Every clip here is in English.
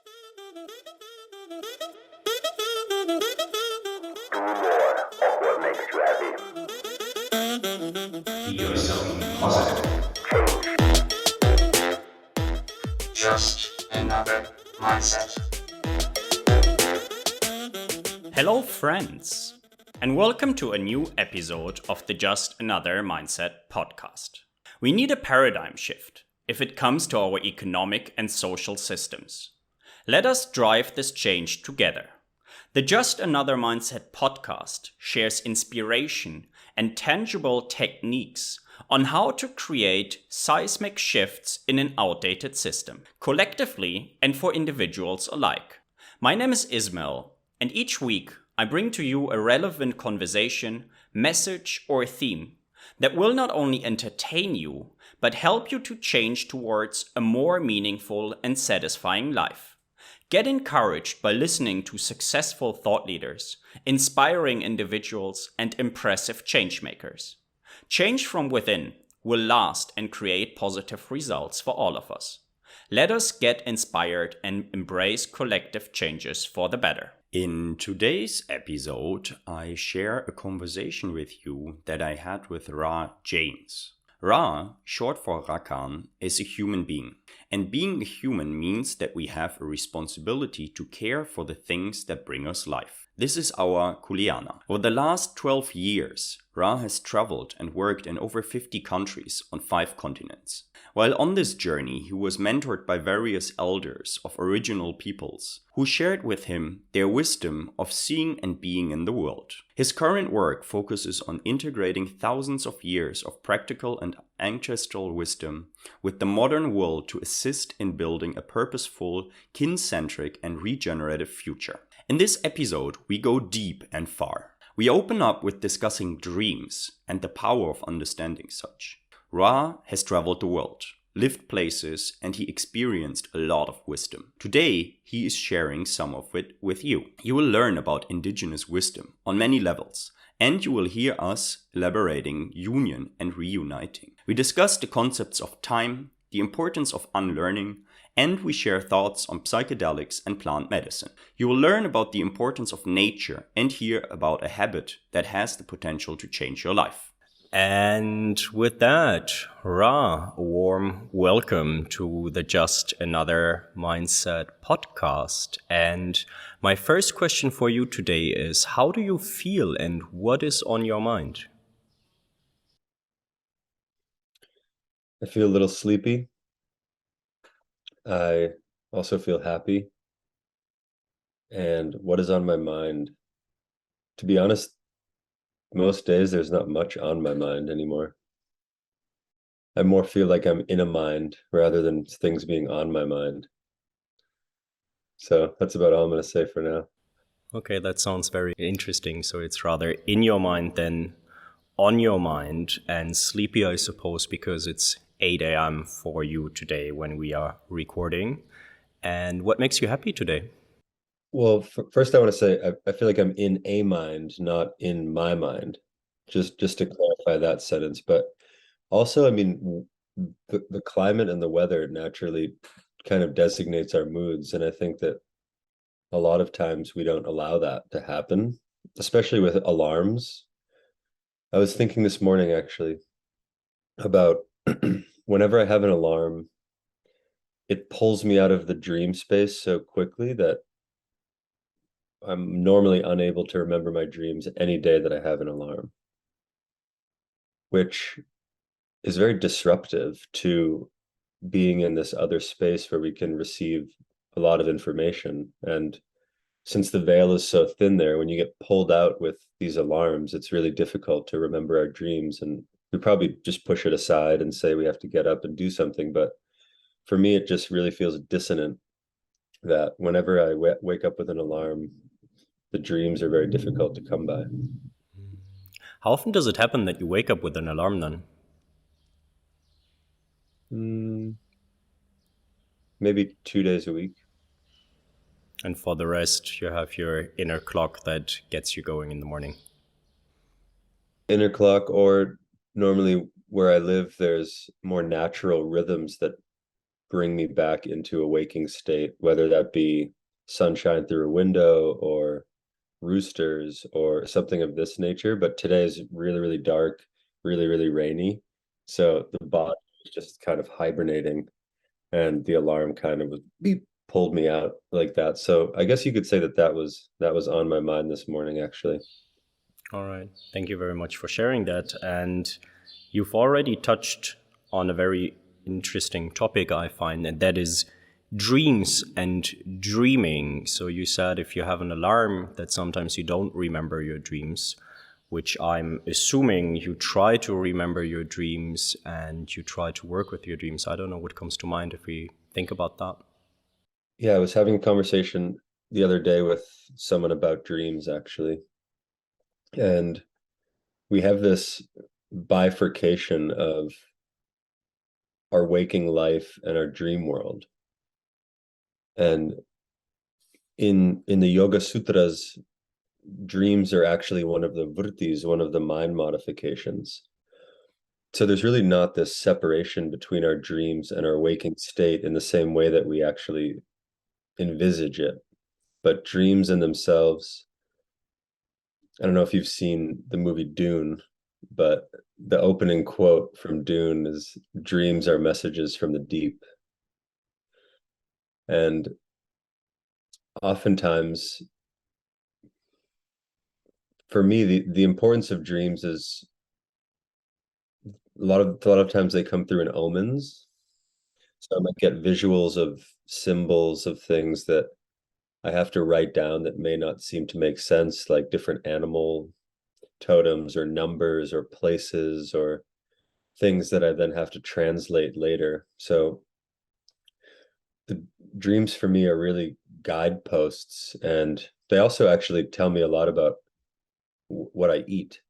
Be yourself positive. Just another mindset. Hello, friends, and welcome to a new episode of the Just Another Mindset podcast. We need a paradigm shift if it comes to our economic and social systems. Let us drive this change together. The Just Another Mindset podcast shares inspiration and tangible techniques on how to create seismic shifts in an outdated system, collectively and for individuals alike. My name is Ismael, and each week I bring to you a relevant conversation, message, or theme that will not only entertain you, but help you to change towards a more meaningful and satisfying life. Get encouraged by listening to successful thought leaders, inspiring individuals, and impressive changemakers. Change from within will last and create positive results for all of us. Let us get inspired and embrace collective changes for the better. In today's episode, I share a conversation with you that I had with Ra James. Ra, short for Rakan, is a human being. And being a human means that we have a responsibility to care for the things that bring us life. This is our Kuleana. For the last 12 years, Ra has traveled and worked in over 50 countries on 5 continents. While on this journey, he was mentored by various elders of original peoples who shared with him their wisdom of seeing and being in the world. His current work focuses on integrating thousands of years of practical and ancestral wisdom with the modern world to assist in building a purposeful, kin-centric, and regenerative future. In this episode, we go deep and far. We open up with discussing dreams and the power of understanding such. Ra has traveled the world, lived places, and he experienced a lot of wisdom. Today, he is sharing some of it with you. You will learn about indigenous wisdom on many levels, and you will hear us elaborating union and reuniting. We discuss the concepts of time, the importance of unlearning, and we share thoughts on psychedelics and plant medicine. You will learn about the importance of nature and hear about a habit that has the potential to change your life. And with that, Ra, a warm welcome to the Just Another Mindset podcast. And my first question for you today is, how do you feel and what is on your mind? I feel a little sleepy. I also feel happy. And what is on my mind? To be honest, most days there's not much on my mind anymore. I more feel like I'm in a mind rather than things being on my mind. So that's about all I'm going to say for now. Okay, that sounds very interesting. So it's rather in your mind than on your mind, and sleepy, I suppose, because it's 8 a.m. for you today when we are recording. And what makes you happy today? Well, first I want to say I feel like I'm in a mind, not in my mind. Just to clarify that sentence. But also, I mean, the climate and the weather naturally kind of designates our moods. And I think that a lot of times we don't allow that to happen, especially with alarms. I was thinking this morning actually about whenever I have an alarm, it pulls me out of the dream space so quickly that I'm normally unable to remember my dreams any day that I have an alarm, which is very disruptive to being in this other space where we can receive a lot of information. And since the veil is so thin there, when you get pulled out with these alarms, it's really difficult to remember our dreams. And we probably just push it aside and say we have to get up and do something. But for me, it just really feels dissonant that whenever I wake up with an alarm, the dreams are very difficult to come by. How often does it happen that you wake up with an alarm then? Maybe 2 days a week. And for the rest, you have your inner clock that gets you going in the morning. Inner clock, or normally where I live, there's more natural rhythms that bring me back into a waking state, whether that be sunshine through a window or roosters or something of this nature. But today is really, really dark, really, really rainy. So the body is just kind of hibernating, and the alarm kind of was beep, pulled me out like that. So I guess you could say that that was on my mind this morning, actually. All right. Thank you very much for sharing that. And you've already touched on a very interesting topic, I find, and that is dreams and dreaming. So you said if you have an alarm that sometimes you don't remember your dreams, which I'm assuming you try to remember your dreams and you try to work with your dreams. I don't know what comes to mind if we think about that. Yeah, I was having a conversation the other day with someone about dreams, actually. And we have this bifurcation of our waking life and our dream world. And in the Yoga Sutras, dreams are actually one of the vrittis, one of the mind modifications. So there's really not this separation between our dreams and our waking state in the same way that we actually envisage it. But dreams in themselves, I don't know if you've seen the movie Dune, but the opening quote from Dune is dreams are messages from the deep. And oftentimes, for me, the importance of dreams is a lot of times they come through in omens. So I might get visuals of symbols of things that I have to write down that may not seem to make sense, like different animal totems or numbers or places or things that I then have to translate later. So the dreams for me are really guideposts, and they also actually tell me a lot about what I eat.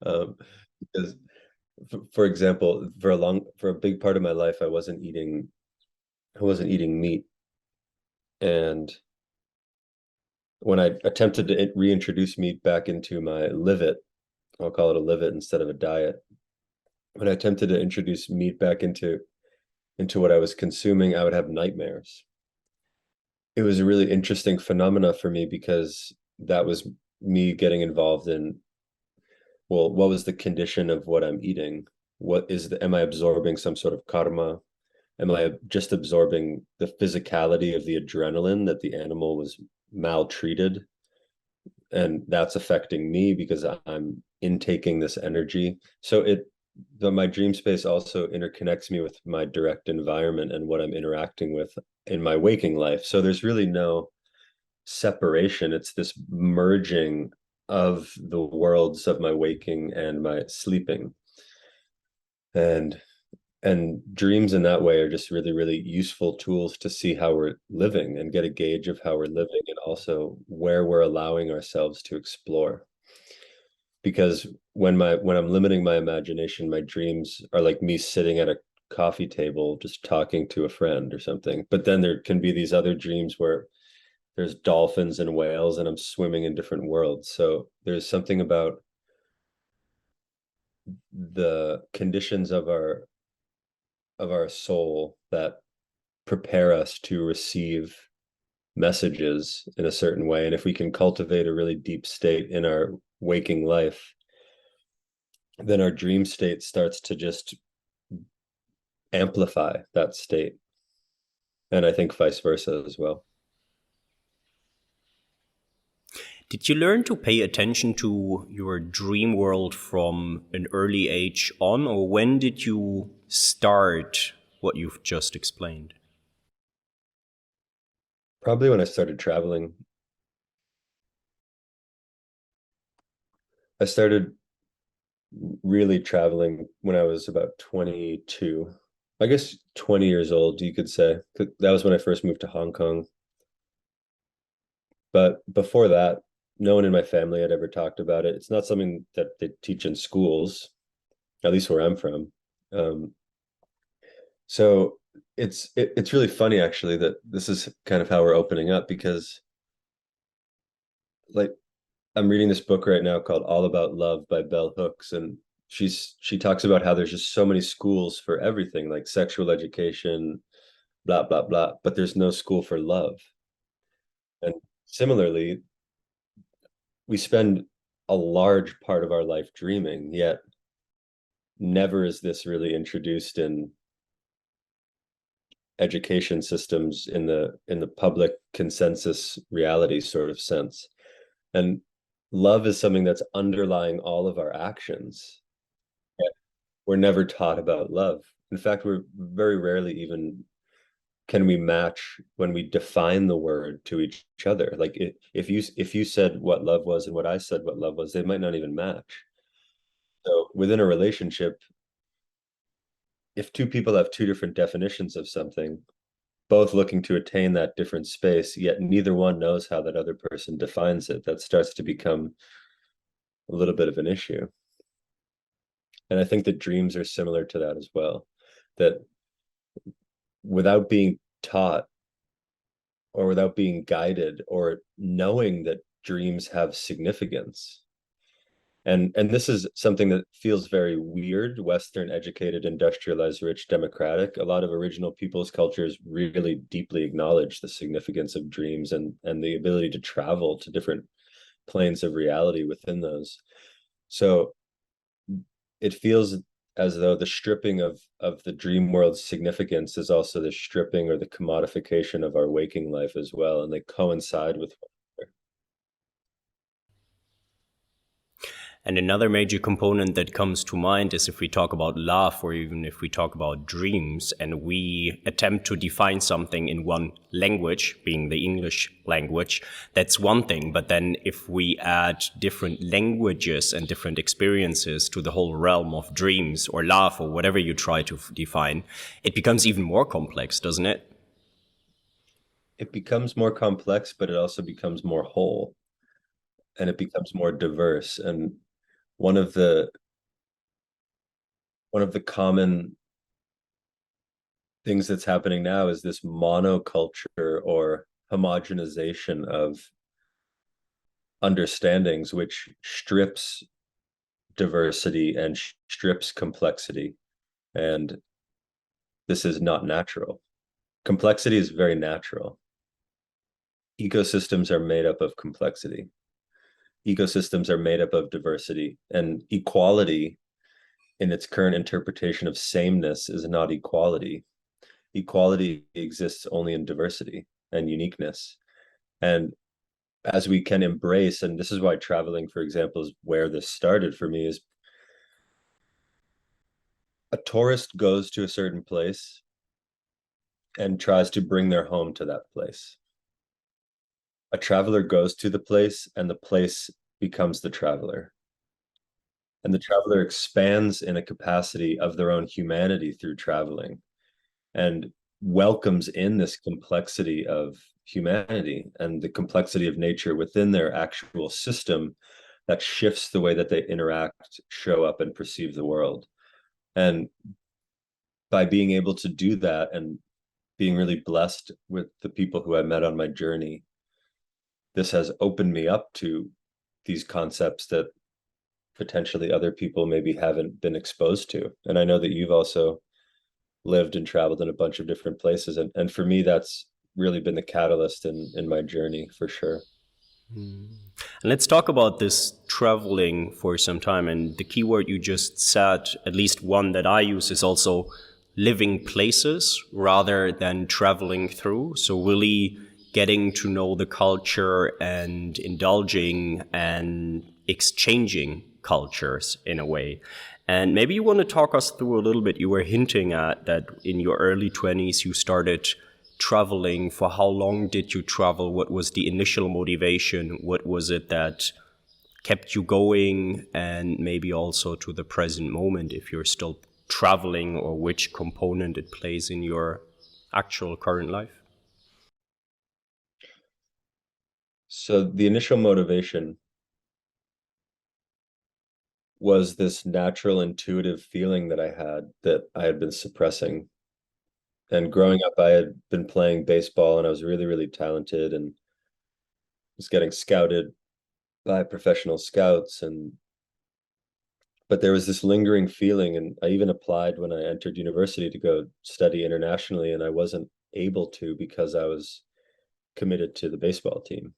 um, because, for example, for a big part of my life, I wasn't eating meat, and when I attempted to reintroduce meat back into my livet, I'll call it a livet instead of a diet. When I attempted to introduce meat back into what I was consuming, I would have nightmares. It was a really interesting phenomena for me because that was me getting involved in, well, what was the condition of what I'm eating? Am I absorbing some sort of karma? Am I just absorbing the physicality of the adrenaline that the animal was maltreated? And that's affecting me because I'm intaking this energy. So my dream space also interconnects me with my direct environment and what I'm interacting with in my waking life. So there's really no separation. It's this merging of the worlds of my waking and my sleeping. And dreams in that way are just really, really useful tools to see how we're living and get a gauge of how we're living and also where we're allowing ourselves to explore. Because when I'm limiting my imagination, my dreams are like me sitting at a coffee table just talking to a friend or something. But then there can be these other dreams where there's dolphins and whales and I'm swimming in different worlds. So there's something about the conditions of our soul that prepare us to receive messages in a certain way. And if we can cultivate a really deep state in our waking life, then our dream state starts to just amplify that state. And I think vice versa as well. Did you learn to pay attention to your dream world from an early age on, or when did you start what you've just explained? Probably when I started traveling. I started really traveling when I was about 22. I guess 20 years old, you could say. That was when I first moved to Hong Kong. But before that, no one in my family had ever talked about it. It's not something that they teach in schools, at least where I'm from. Um, so it's really funny actually that this is kind of how we're opening up because like I'm reading this book right now called All About Love by Bell Hooks, and she talks about how there's just so many schools for everything, like sexual education, blah blah blah, but there's no school for love. And similarly, we spend a large part of our life dreaming, yet never is this really introduced in education systems in the public consensus reality sort of sense. And love is something that's underlying all of our actions. We're never taught about love. In fact, we're very rarely even can we match when we define the word to each other. Like if you said what love was and what I said what love was, they might not even match. So within a relationship, if two people have two different definitions of something, both looking to attain that different space, yet neither one knows how that other person defines it, that starts to become a little bit of an issue. And I think that dreams are similar to that as well. That without being taught or without being guided or knowing that dreams have significance, and this is something that feels very weird, Western educated, industrialized, rich, democratic. A lot of original peoples cultures really deeply acknowledge the significance of dreams and the ability to travel to different planes of reality within those. So it feels as though the stripping of the dream world's significance is also the stripping or the commodification of our waking life as well, and they coincide with one another. And another major component that comes to mind is if we talk about love or even if we talk about dreams and we attempt to define something in one language, being the English language, that's one thing. But then if we add different languages and different experiences to the whole realm of dreams or love or whatever you try to define, it becomes even more complex, doesn't it? It becomes more complex, but it also becomes more whole and it becomes more diverse. And one of the one of the common things that's happening now is this monoculture or homogenization of understandings, which strips diversity and strips complexity. And this is not natural. Complexity is very natural. Ecosystems are made up of complexity. Ecosystems are made up of diversity, and equality in its current interpretation of sameness is not equality. Equality exists only in diversity and uniqueness. And as we can embrace, and this is why traveling, for example, is where this started for me, is a tourist goes to a certain place and tries to bring their home to that place. A traveler goes to the place and the place becomes the traveler. And the traveler expands in a capacity of their own humanity through traveling and welcomes in this complexity of humanity and the complexity of nature within their actual system that shifts the way that they interact, show up, and perceive the world. And by being able to do that and being really blessed with the people who I met on my journey, this has opened me up to these concepts that potentially other people maybe haven't been exposed to. And I know that you've also lived and traveled in a bunch of different places. And for me, that's really been the catalyst in my journey for sure. And let's talk about this traveling for some time. And the keyword you just said, at least one that I use, is also living places rather than traveling through. So really getting to know the culture and indulging and exchanging cultures in a way. And maybe you want to talk us through a little bit. You were hinting at that in your early 20s, you started traveling. For how long did you travel? What was the initial motivation? What was it that kept you going? And maybe also to the present moment, if you're still traveling, or which component it plays in your actual current life. So the initial motivation was this natural intuitive feeling that I had been suppressing. And growing up, I had been playing baseball and I was really, really talented and was getting scouted by professional scouts. And but there was this lingering feeling, and I even applied when I entered university to go study internationally, and I wasn't able to because I was committed to the baseball team.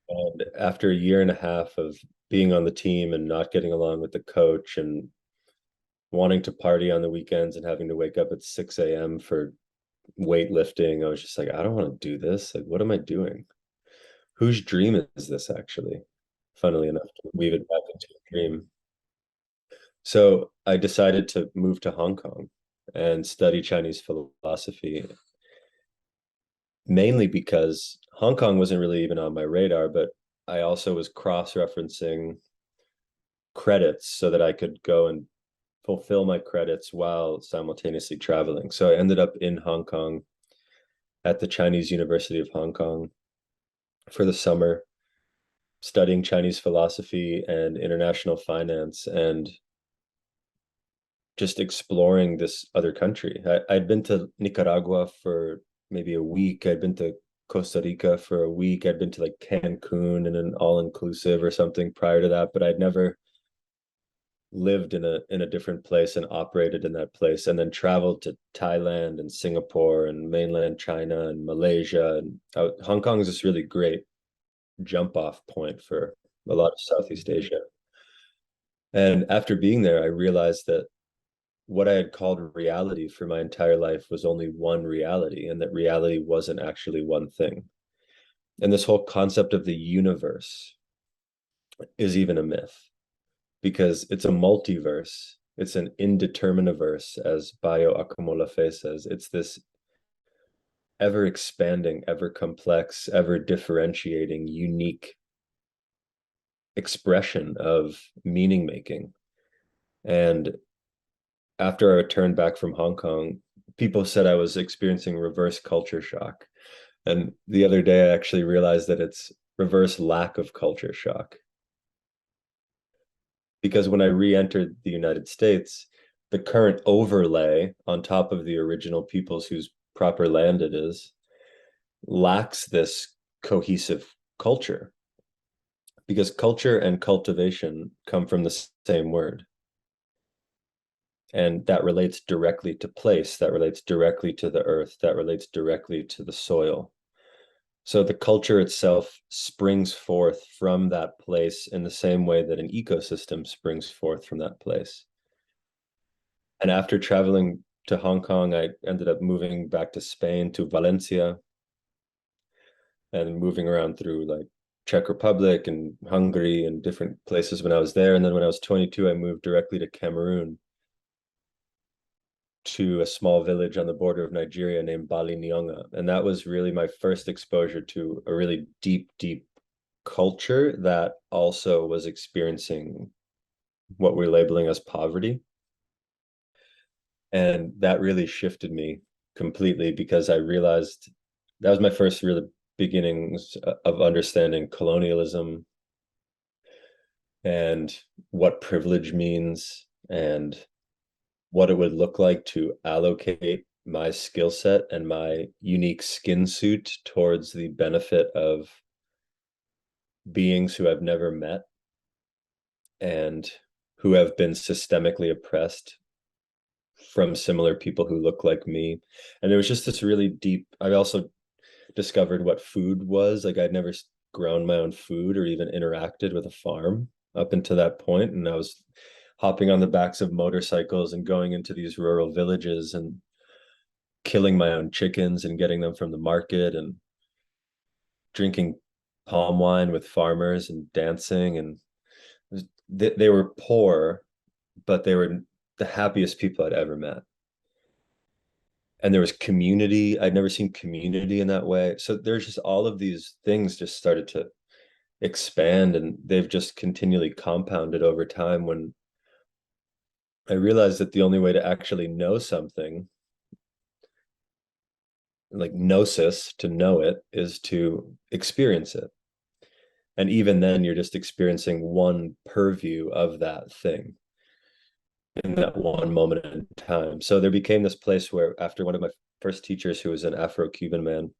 And after a year and a half of being on the team and not getting along with the coach and wanting to party on the weekends and having to wake up at 6 a.m. for weightlifting, I was just like, I don't want to do this. Like, what am I doing? Whose dream is this actually? Funnily enough, to weave it back into a dream. So I decided to move to Hong Kong and study Chinese philosophy, mainly because Hong Kong wasn't really even on my radar, but I also was cross-referencing credits so that I could go and fulfill my credits while simultaneously traveling. So I ended up in Hong Kong at the Chinese University of Hong Kong for the summer, studying Chinese philosophy and international finance and just exploring this other country. I'd been to Nicaragua for maybe a week. I'd been to Costa Rica for a week. I'd been to like Cancun and an all-inclusive or something prior to that, but I'd never lived in a different place and operated in that place, and then traveled to Thailand and Singapore and mainland China and Malaysia. And Hong Kong is this really great jump off point for a lot of Southeast Asia. And after being there, I realized that what I had called reality for my entire life was only one reality, and that reality wasn't actually one thing. And this whole concept of the universe is even a myth because it's a multiverse. It's an indeterminaverse, as Bayo Akomolafe says. It's this ever expanding, ever complex, ever differentiating, unique expression of meaning making. And after I returned back from Hong Kong, people said I was experiencing reverse culture shock. And the other day, I actually realized that it's reverse lack of culture shock. Because when I re-entered the United States, the current overlay on top of the original peoples whose proper land it is lacks this cohesive culture. Because culture and cultivation come from the same word. And that relates directly to place, that relates directly to the earth, that relates directly to the soil. So the culture itself springs forth from that place in the same way that an ecosystem springs forth from that place. And after traveling to Hong Kong, I ended up moving back to Spain, to Valencia, and moving around through like Czech Republic and Hungary and different places when I was there. And then when I was 22, I moved directly to Cameroon, to a small village on the border of Nigeria named Bali Nyonga. And that was really my first exposure to a really deep, deep culture that also was experiencing what we're labeling as poverty. And that really shifted me completely because I realized that was my first really beginnings of understanding colonialism and what privilege means and what it would look like to allocate my skill set and my unique skin suit towards the benefit of beings who I've never met and who have been systemically oppressed from similar people who look like me. And it was just this really deep, I also discovered what food was. Like I'd never grown my own food or even interacted with a farm up until that point. And I was hopping on the backs of motorcycles and going into these rural villages and killing my own chickens and getting them from the market and drinking palm wine with farmers and dancing. And they were poor, but they were the happiest people I'd ever met. And there was community. I'd never seen community in that way. So there's just all of these things just started to expand, and they've just continually compounded over time when I realized that the only way to actually know something, like gnosis, to know it, is to experience it. And even then, you're just experiencing one purview of that thing in that one moment in time. So there became this place where, after one of my first teachers, who was an Afro-Cuban man,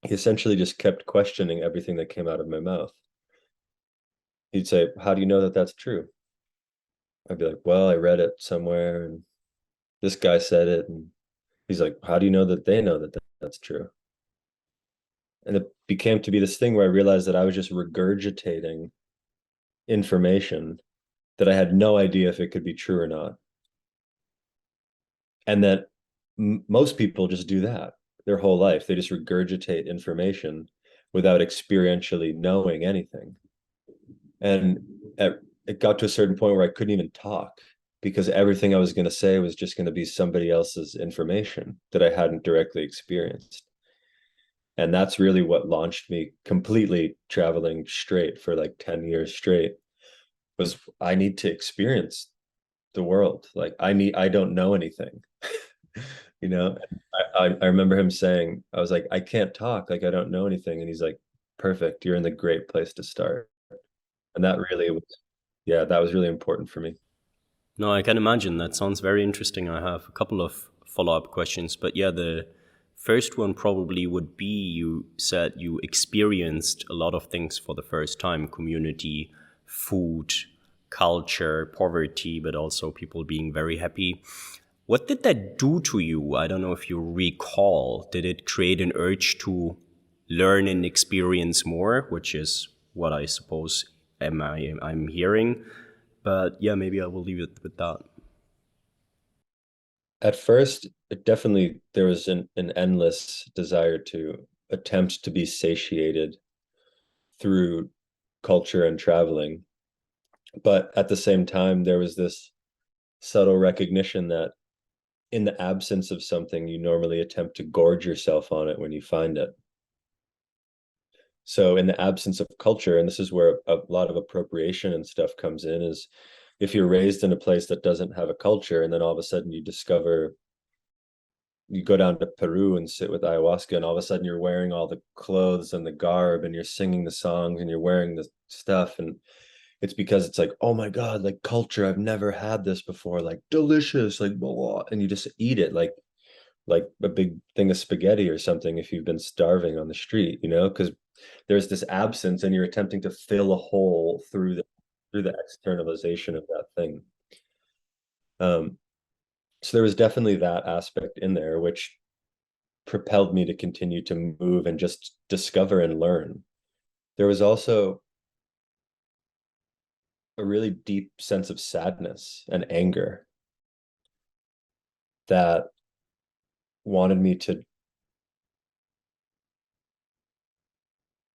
he essentially just kept questioning everything that came out of my mouth. He'd say, "How do you know that that's true?" I'd be like, well, I read it somewhere and this guy said it. And he's like, how do you know that they know that that's true? And it became to be this thing where I realized that I was just regurgitating information that I had no idea if it could be true or not. And that most people just do that their whole life. They just regurgitate information without experientially knowing anything. And it got to a certain point where I couldn't even talk because everything I was going to say was just going to be somebody else's information that I hadn't directly experienced. And that's really what launched me completely traveling straight for like 10 years straight was I need to experience the world. Like I don't know anything. You know, I remember him saying, I was like, I can't talk, like I don't know anything. And he's like, perfect, you're in the great place to start. And that really was, yeah, that was really important for me. No, I can imagine. That sounds very interesting. I have a couple of follow-up questions, but yeah, the first one probably would be you said you experienced a lot of things for the first time: community, food, culture, poverty, but also people being very happy. What did that do to you? I don't know if you recall. Did it create an urge to learn and experience more, which is what I suppose I'm hearing? But yeah, maybe I will leave it with that. At first, it definitely there was an endless desire to attempt to be satiated through culture and traveling. But at the same time, there was this subtle recognition that in the absence of something, you normally attempt to gorge yourself on it when you find it. So in the absence of culture, and this is where a lot of appropriation and stuff comes in, is if you're raised in a place that doesn't have a culture, and then all of a sudden you discover, you go down to Peru and sit with ayahuasca, and all of a sudden you're wearing all the clothes and the garb, and you're singing the songs, and you're wearing the stuff, and it's because it's like, oh my God, like culture, I've never had this before, like delicious, like blah, blah, and you just eat it like a big thing of spaghetti or something if you've been starving on the street, you know, because there's this absence and you're attempting to fill a hole through the externalization of that thing. Um, so there was definitely that aspect in there, which propelled me to continue to move and just discover and learn. There was also a really deep sense of sadness and anger that wanted me to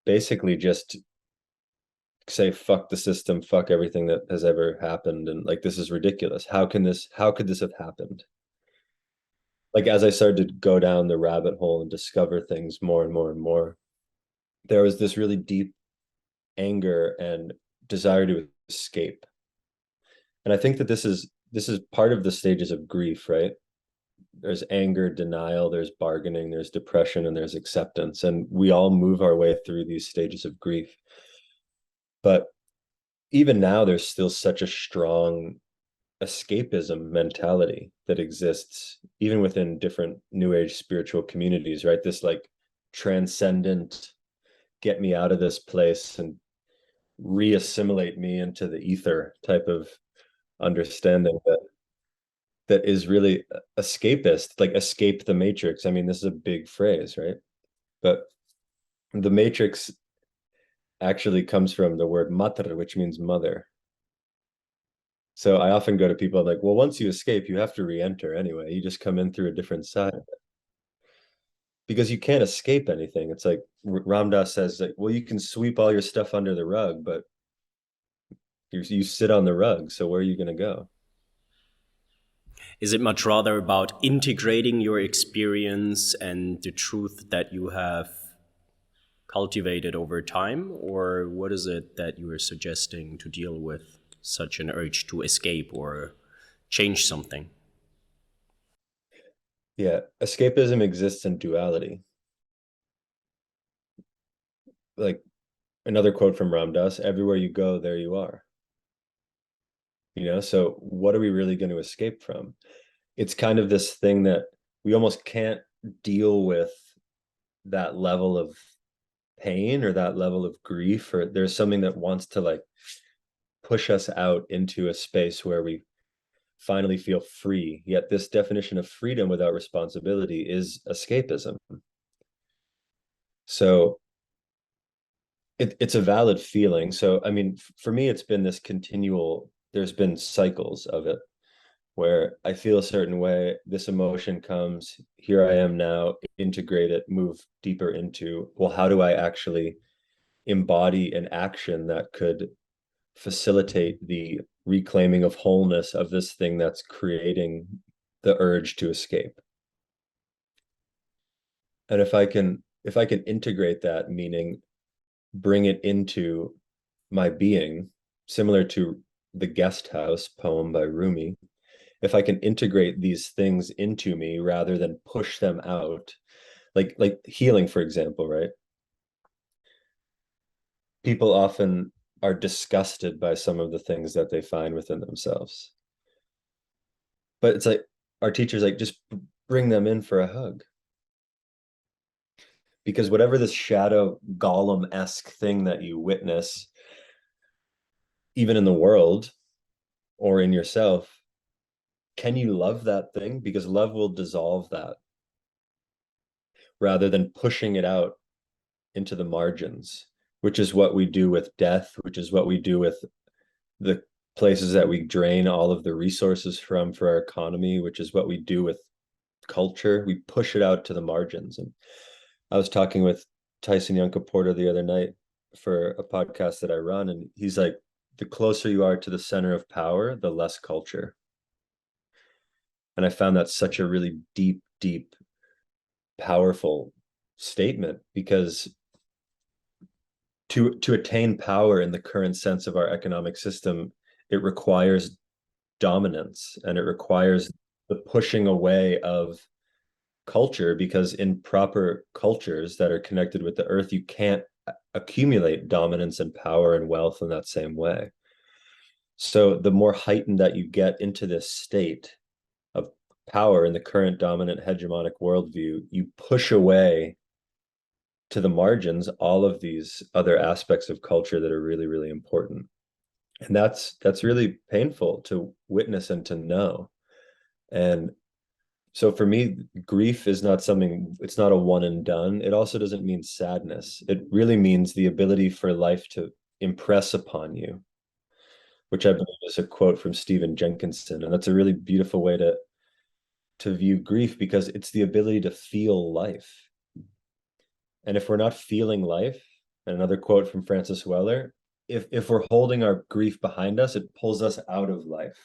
basically just say fuck the system, fuck everything that has ever happened, and like this is ridiculous. How could this have happened? Like as I started to go down the rabbit hole and discover things more and more and more, there was this really deep anger and desire to escape. And I think that this is part of the stages of grief, right? There's anger, denial, there's bargaining, there's depression, and there's acceptance. And we all move our way through these stages of grief. But even now, there's still such a strong escapism mentality that exists, even within different New Age spiritual communities, right? This like transcendent, get me out of this place and re-assimilate me into the ether type of understanding that is really escapist, like escape the matrix. I mean, this is a big phrase, right? But the matrix actually comes from the word mater, which means mother. So I often go to people like, well, once you escape, you have to re-enter anyway. You just come in through a different side because you can't escape anything. It's like Ram Dass says, like, well, you can sweep all your stuff under the rug, but you sit on the rug. So where are you going to go? Is it much rather about integrating your experience and the truth that you have cultivated over time, or what is it that you are suggesting to deal with such an urge to escape or change something? Yeah, escapism exists in duality. Like another quote from Ram Dass, everywhere you go, there you are. You know, so what are we really going to escape from? It's kind of this thing that we almost can't deal with that level of pain or that level of grief, or there's something that wants to like push us out into a space where we finally feel free. Yet this definition of freedom without responsibility is escapism. So it's a valid feeling. So, I mean, for me, it's been this continual, there's been cycles of it where I feel a certain way, this emotion comes, here I am now, integrate it, move deeper into, well, how do I actually embody an action that could facilitate the reclaiming of wholeness of this thing that's creating the urge to escape? And if I can integrate that, meaning bring it into my being, similar to the Guest House poem by Rumi, if I can integrate these things into me rather than push them out, like healing, for example, right? People often are disgusted by some of the things that they find within themselves. But it's like our teachers like, just bring them in for a hug. Because whatever this shadow golem-esque thing that you witness, even in the world or in yourself, can you love that thing? Because love will dissolve that rather than pushing it out into the margins, which is what we do with death, which is what we do with the places that we drain all of the resources from for our economy, which is what we do with culture. We push it out to the margins. And I was talking with Tyson Yunka Porter the other night for a podcast that I run, and he's like, the closer you are to the center of power, the less culture. And I found that such a really deep, deep, powerful statement, because to attain power in the current sense of our economic system, it requires dominance, and it requires the pushing away of culture, because in proper cultures that are connected with the earth, you can't accumulate dominance and power and wealth in that same way. So the more heightened that you get into this state of power in the current dominant hegemonic worldview, you push away to the margins all of these other aspects of culture that are really, really important. And that's really painful to witness and to know. And so for me, grief is not something, it's not a one and done. It also doesn't mean sadness. It really means the ability for life to impress upon you, which I believe is a quote from Stephen Jenkinson. And that's a really beautiful way to view grief, because it's the ability to feel life. And if we're not feeling life, and another quote from Francis Weller, if we're holding our grief behind us, it pulls us out of life.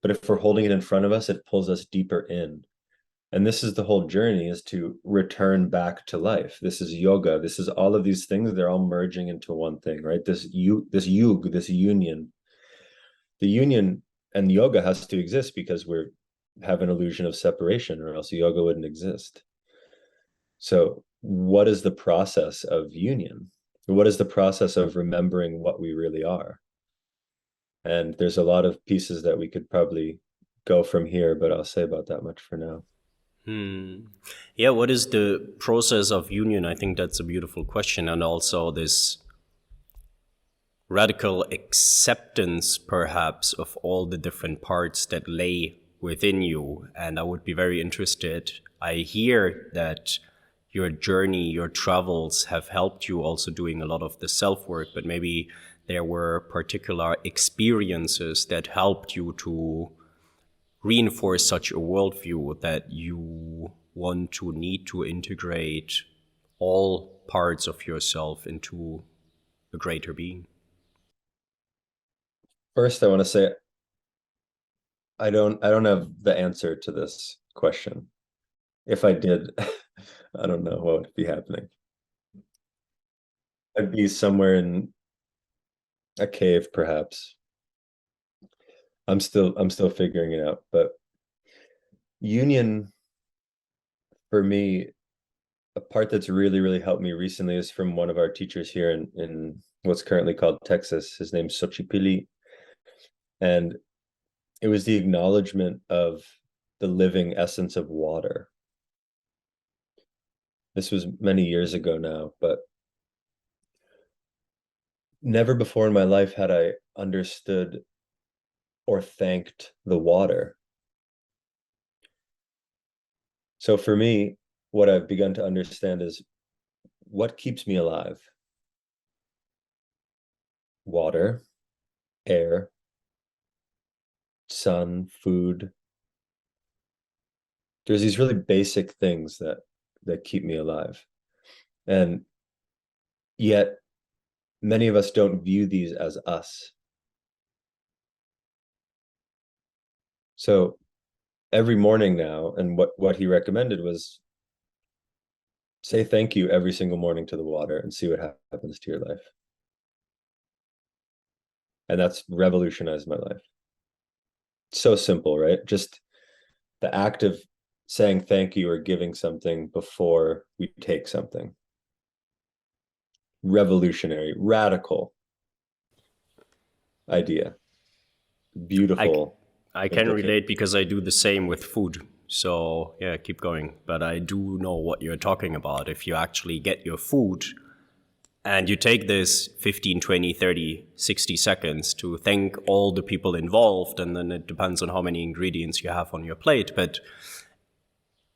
But if we're holding it in front of us, it pulls us deeper in. And this is the whole journey, is to return back to life. This is yoga. This is all of these things. They're all merging into one thing, right? This union. The union and yoga has to exist because we have an illusion of separation, or else yoga wouldn't exist. So what is the process of union? What is the process of remembering what we really are? And there's a lot of pieces that we could probably go from here, but I'll say about that much for now. Yeah, what is the process of union? I think that's a beautiful question. And also this radical acceptance, perhaps, of all the different parts that lay within you. And I would be very interested. I hear that your journey, your travels have helped you also doing a lot of the self-work, but maybe there were particular experiences that helped you to reinforce such a worldview that you want to need to integrate all parts of yourself into a greater being. First, I want to say I don't have the answer to this question. If I did, I don't know what would be happening. I'd be somewhere in a cave, perhaps. I'm still figuring it out, but union, for me, a part that's really, really helped me recently is from one of our teachers here in what's currently called Texas. His name's Xochipilli. And it was the acknowledgement of the living essence of water. This was many years ago now, but never before in my life had I understood or thanked the water. So for me, what I've begun to understand is what keeps me alive? Water, air, sun, food. There's these really basic things that keep me alive. And yet many of us don't view these as us. So every morning now, and what he recommended was say thank you every single morning to the water and see what happens to your life. And that's revolutionized my life. So simple, right? Just the act of saying thank you or giving something before we take something. Revolutionary, radical idea. Beautiful. I can relate because I do the same with food. So yeah, keep going. But I do know what you're talking about. If you actually get your food and you take this 15, 20, 30, 60 seconds to thank all the people involved, and then it depends on how many ingredients you have on your plate, but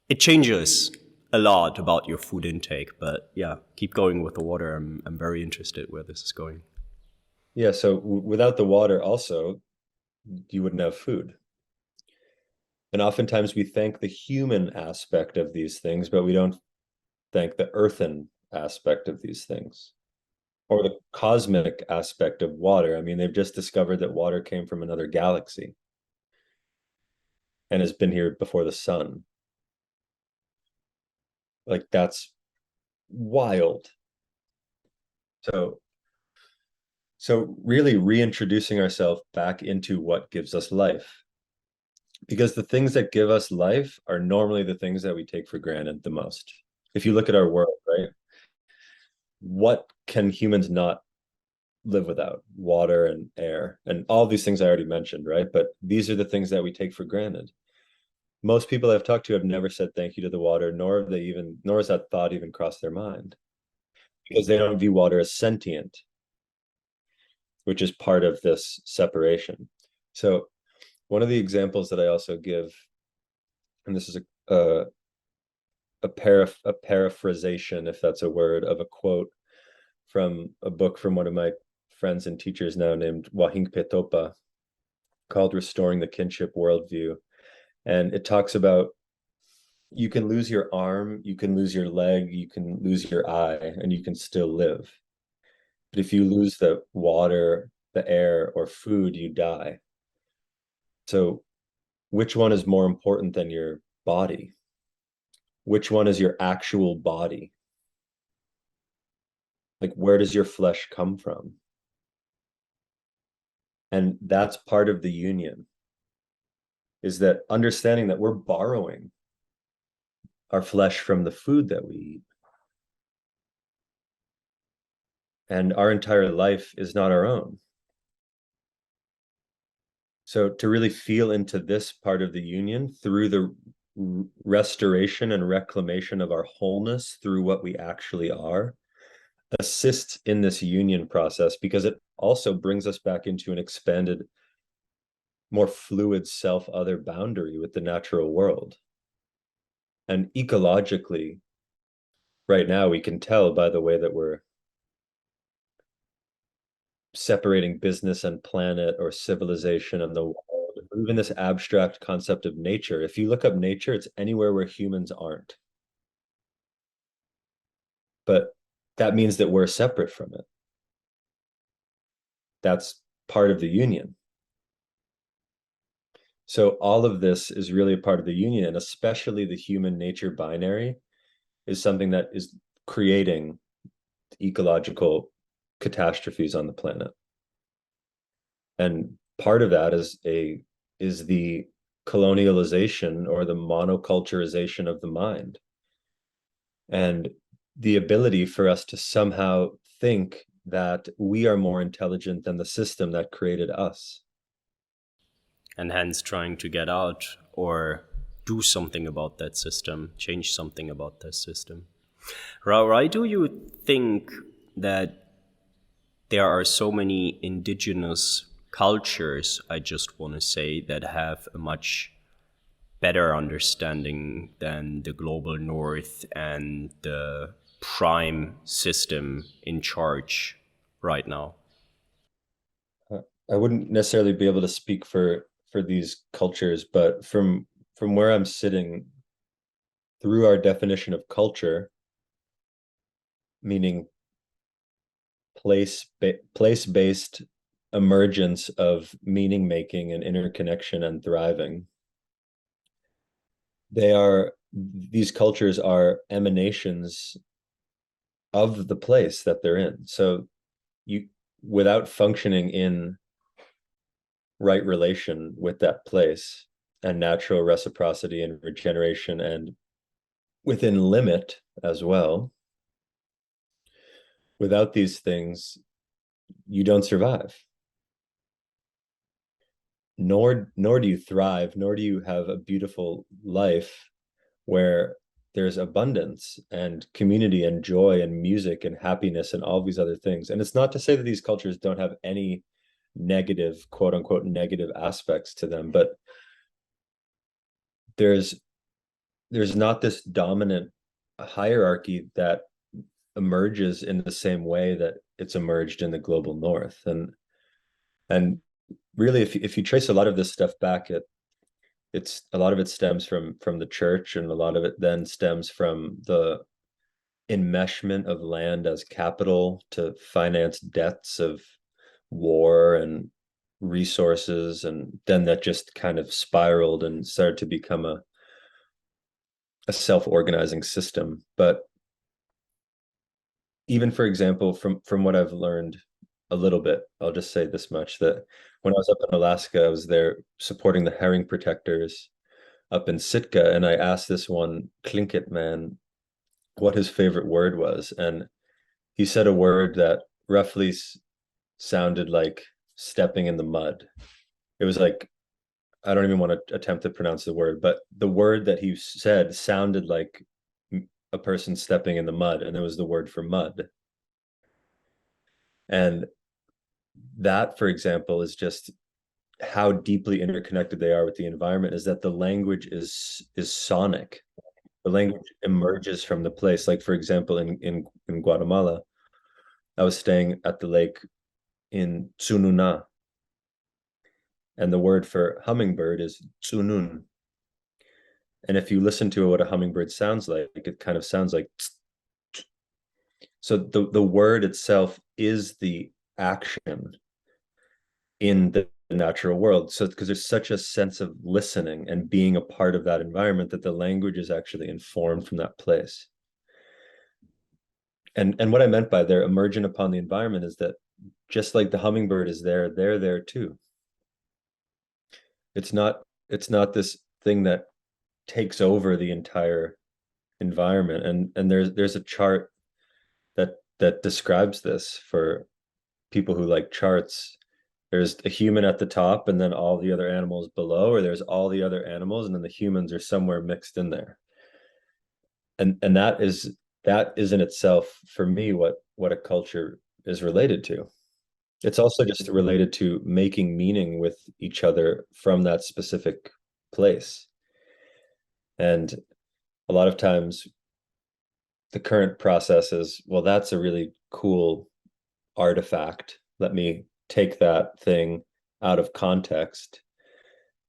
it changes a lot about your food intake. But yeah, keep going with the water. I'm very interested where this is going. Yeah, so without the water also, you wouldn't have food. And oftentimes we thank the human aspect of these things, but we don't thank the earthen aspect of these things or the cosmic aspect of water. I mean, they've just discovered that water came from another galaxy and has been here before the sun. Like, that's wild. So really reintroducing ourselves back into what gives us life. Because the things that give us life are normally the things that we take for granted the most. If you look at our world, right? What can humans not live without? Water and air and all these things I already mentioned, right? But these are the things that we take for granted. Most people I've talked to have never said thank you to the water, nor has that thought even crossed their mind, because they don't view water as sentient, which is part of this separation. So one of the examples that I also give, and this is a paraphrasation, if that's a word, of a quote from a book from one of my friends and teachers now named Wahing Petopa, called Restoring the Kinship Worldview. And it talks about you can lose your arm, you can lose your leg, you can lose your eye, and you can still live. But if you lose the water, the air, or food, you die. So which one is more important than your body? Which one is your actual body? Like, where does your flesh come from? And that's part of the union, is that understanding that we're borrowing our flesh from the food that we eat. And our entire life is not our own. So to really feel into this part of the union through the restoration and reclamation of our wholeness through what we actually are assists in this union process, because it also brings us back into an expanded, more fluid self-other boundary with the natural world. And ecologically, right now, we can tell by the way that we're separating business and planet or civilization and the world, or even this abstract concept of nature. If you look up nature, it's anywhere where humans aren't. But that means that we're separate from it. That's part of the union. So all of this is really a part of the union, and especially the human nature binary is something that is creating ecological catastrophes on the planet. And part of that is the colonialization or the monoculturization of the mind, and the ability for us to somehow think that we are more intelligent than the system that created us. And hence trying to get out or do something about that system, change something about that system. Why do you think that there are so many indigenous cultures, I just want to say, that have a much better understanding than the global north and the prime system in charge right now. I wouldn't necessarily be able to speak for these cultures, but from where I'm sitting, through our definition of culture, meaning place-based emergence of meaning making and interconnection and thriving, these cultures are emanations of the place that they're in. So you, without functioning in right relation with that place and natural reciprocity and regeneration and within limit as well, without these things, you don't survive. Nor do you thrive, nor do you have a beautiful life where there's abundance and community and joy and music and happiness and all these other things. And it's not to say that these cultures don't have any negative, quote unquote, negative aspects to them, but there's not this dominant hierarchy that emerges in the same way that it's emerged in the global north. And really, if you trace a lot of this stuff back, it's a lot of it stems from the church, and a lot of it then stems from the enmeshment of land as capital to finance debts of war and resources, and then that just kind of spiraled and started to become a self-organizing system. But even, for example, from what I've learned a little bit, I'll just say this much, that when I was up in Alaska, I was there supporting the herring protectors up in Sitka, and I asked this one Tlingit man what his favorite word was, and he said a word that roughly sounded like stepping in the mud. It was like, I don't even want to attempt to pronounce the word, but the word that he said sounded like a person stepping in the mud, and it was the word for mud. And that, for example, is just how deeply interconnected they are with the environment, is that the language is sonic. The language emerges from the place. Like, for example, in Guatemala, I was staying at the lake in Tsununa, and the word for hummingbird is tsunun. And if you listen to what a hummingbird sounds like, it kind of sounds like tsk, tsk. So the word itself is the action in the natural world. So because there's such a sense of listening and being a part of that environment, that the language is actually informed from that place. And what I meant by they're emergent upon the environment is that just like the hummingbird is there, they're there too. It's not this thing that takes over the entire environment. And there's a chart that describes this for people who like charts. There's a human at the top and then all the other animals below, or there's all the other animals and then the humans are somewhere mixed in there. And that is in itself, for me, what a culture is related to. It's also just related to making meaning with each other from that specific place. And a lot of times the current process is, well, that's a really cool artifact. Let me take that thing out of context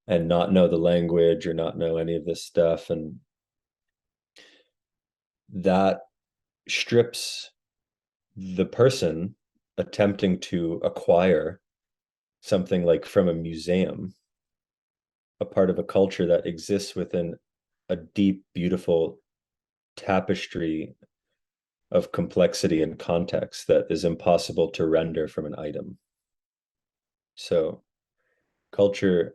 and not know the language or not know any of this stuff. And that strips the person attempting to acquire something like from a museum, a part of a culture that exists within a deep, beautiful tapestry of complexity and context that is impossible to render from an item. So culture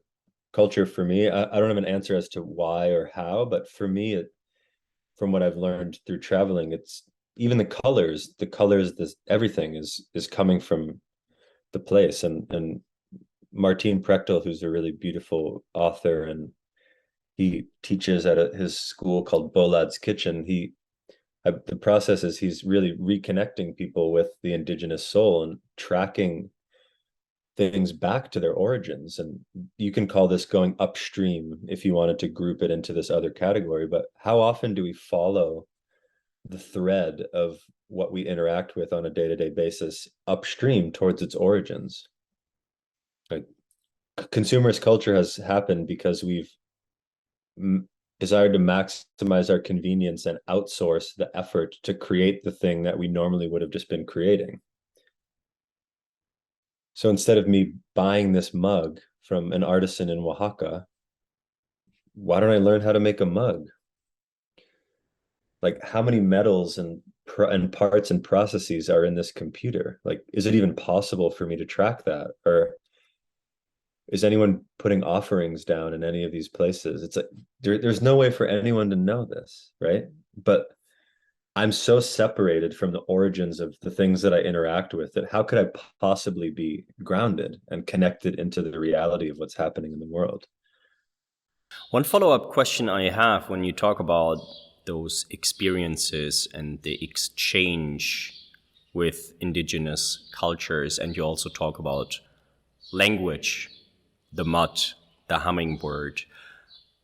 for me, I don't have an answer as to why or how, but for me, from what I've learned through traveling, it's even the colors, this everything is coming from the place. And Martin Prechtel, who's a really beautiful author, and he teaches at his school called Bolad's Kitchen. He the process is he's really reconnecting people with the indigenous soul and tracking things back to their origins. And you can call this going upstream if you wanted to group it into this other category. But how often do we follow the thread of what we interact with on a day-to-day basis upstream towards its origins? Like, consumerist culture has happened because we've desired to maximize our convenience and outsource the effort to create the thing that we normally would have just been creating. So instead of me buying this mug from an artisan in Oaxaca, why don't I learn how to make a mug? Like, how many metals and parts and processes are in this computer? Like, is it even possible for me to track that? Or is anyone putting offerings down in any of these places? It's like there's no way for anyone to know this, right? But I'm so separated from the origins of the things that I interact with that how could I possibly be grounded and connected into the reality of what's happening in the world? One follow-up question I have when you talk about those experiences and the exchange with indigenous cultures, and you also talk about language, the mud, the hummingbird.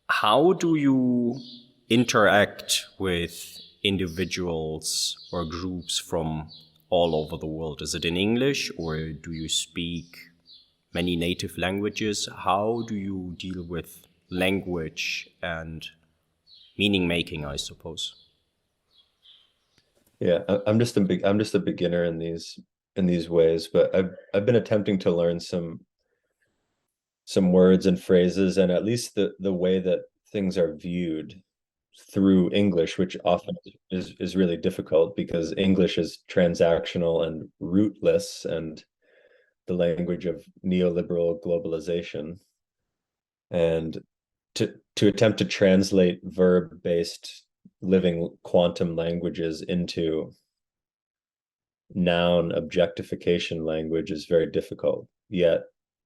How do you interact with individuals or groups from all over the world? Is it in English, or do you speak many native languages? How do you deal with language and meaning making, I suppose? Yeah, I'm just a beginner in these ways, but I've been attempting to learn some words and phrases, and at least the way that things are viewed through English, which often is really difficult because English is transactional and rootless and the language of neoliberal globalization. And to attempt to translate verb-based living quantum languages into noun objectification language is very difficult. Yet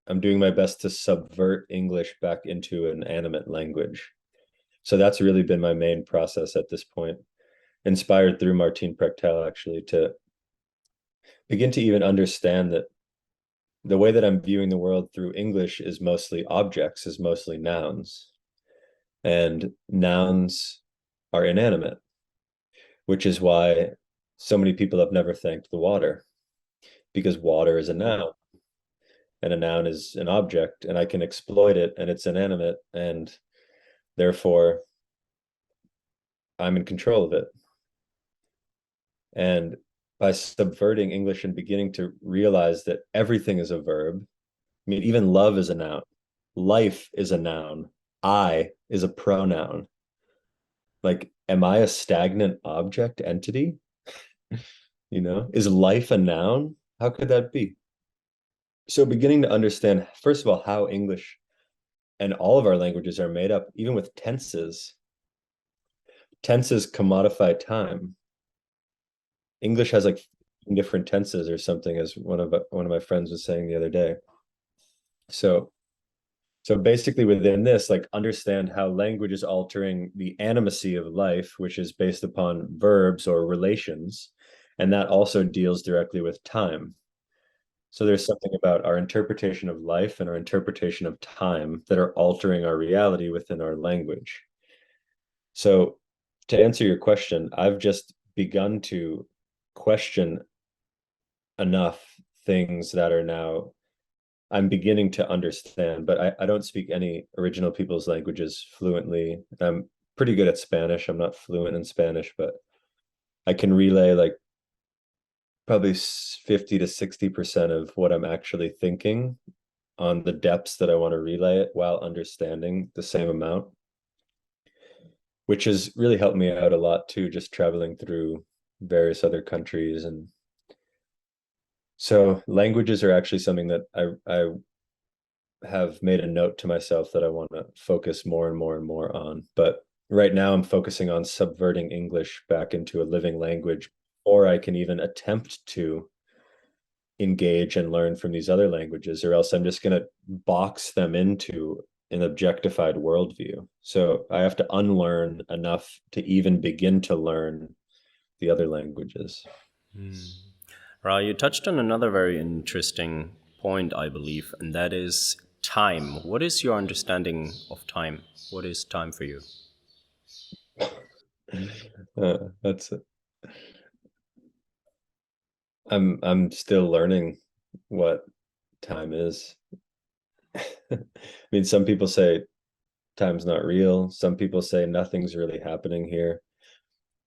I'm doing my best to subvert English back into an animate language. So that's really been my main process at this point, inspired through Martine Prechtel, actually, to begin to even understand that the way that I'm viewing the world through English is mostly objects, is mostly nouns. And nouns are inanimate, which is why so many people have never thanked the water, because water is a noun and a noun is an object, and I can exploit it and it's inanimate, and therefore I'm in control of it. And by subverting English and beginning to realize that everything is a verb, I mean, even love is a noun, life is a noun, I is a pronoun. Like, am I a stagnant object entity? Is life a noun? How could that be? So beginning to understand, first of all, how English and all of our languages are made up, even with tenses. Tenses commodify time. English has like different tenses or something, as one of my friends was saying the other day. So basically within this, like, understand how language is altering the animacy of life, which is based upon verbs or relations, and that also deals directly with time. So there's something about our interpretation of life and our interpretation of time that are altering our reality within our language. So to answer your question, I've just begun to question enough things that are now I'm beginning to understand, but I don't speak any original people's languages fluently. I'm pretty good at Spanish. I'm not fluent in Spanish, but I can relay like probably 50 to 60% of what I'm actually thinking on the depths that I want to relay it while understanding the same amount, which has really helped me out a lot too, just traveling through various other countries. And so languages are actually something that I have made a note to myself that I want to focus more and more and more on. But right now I'm focusing on subverting English back into a living language, or I can even attempt to engage and learn from these other languages, or else I'm just going to box them into an objectified worldview. So I have to unlearn enough to even begin to learn the other languages. Ra, you touched on another very interesting point, I believe, and that is time. What is your understanding of time? What is time for you? That's I'm still learning what time is. I mean, some people say time's not real. Some people say nothing's really happening here.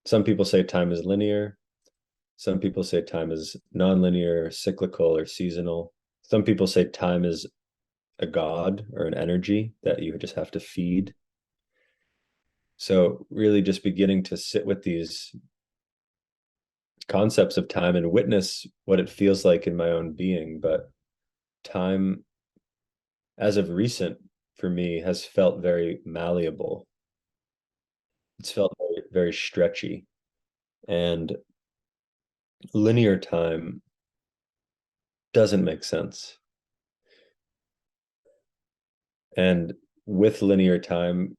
Some people say time is linear. Some people say time is nonlinear, cyclical, or seasonal. Some people say time is a god or an energy that you just have to feed. So really just beginning to sit with these concepts of time and witness what it feels like in my own being. But time, as of recent, for me, has felt very malleable. It's felt very, very stretchy. And linear time doesn't make sense. And with linear time,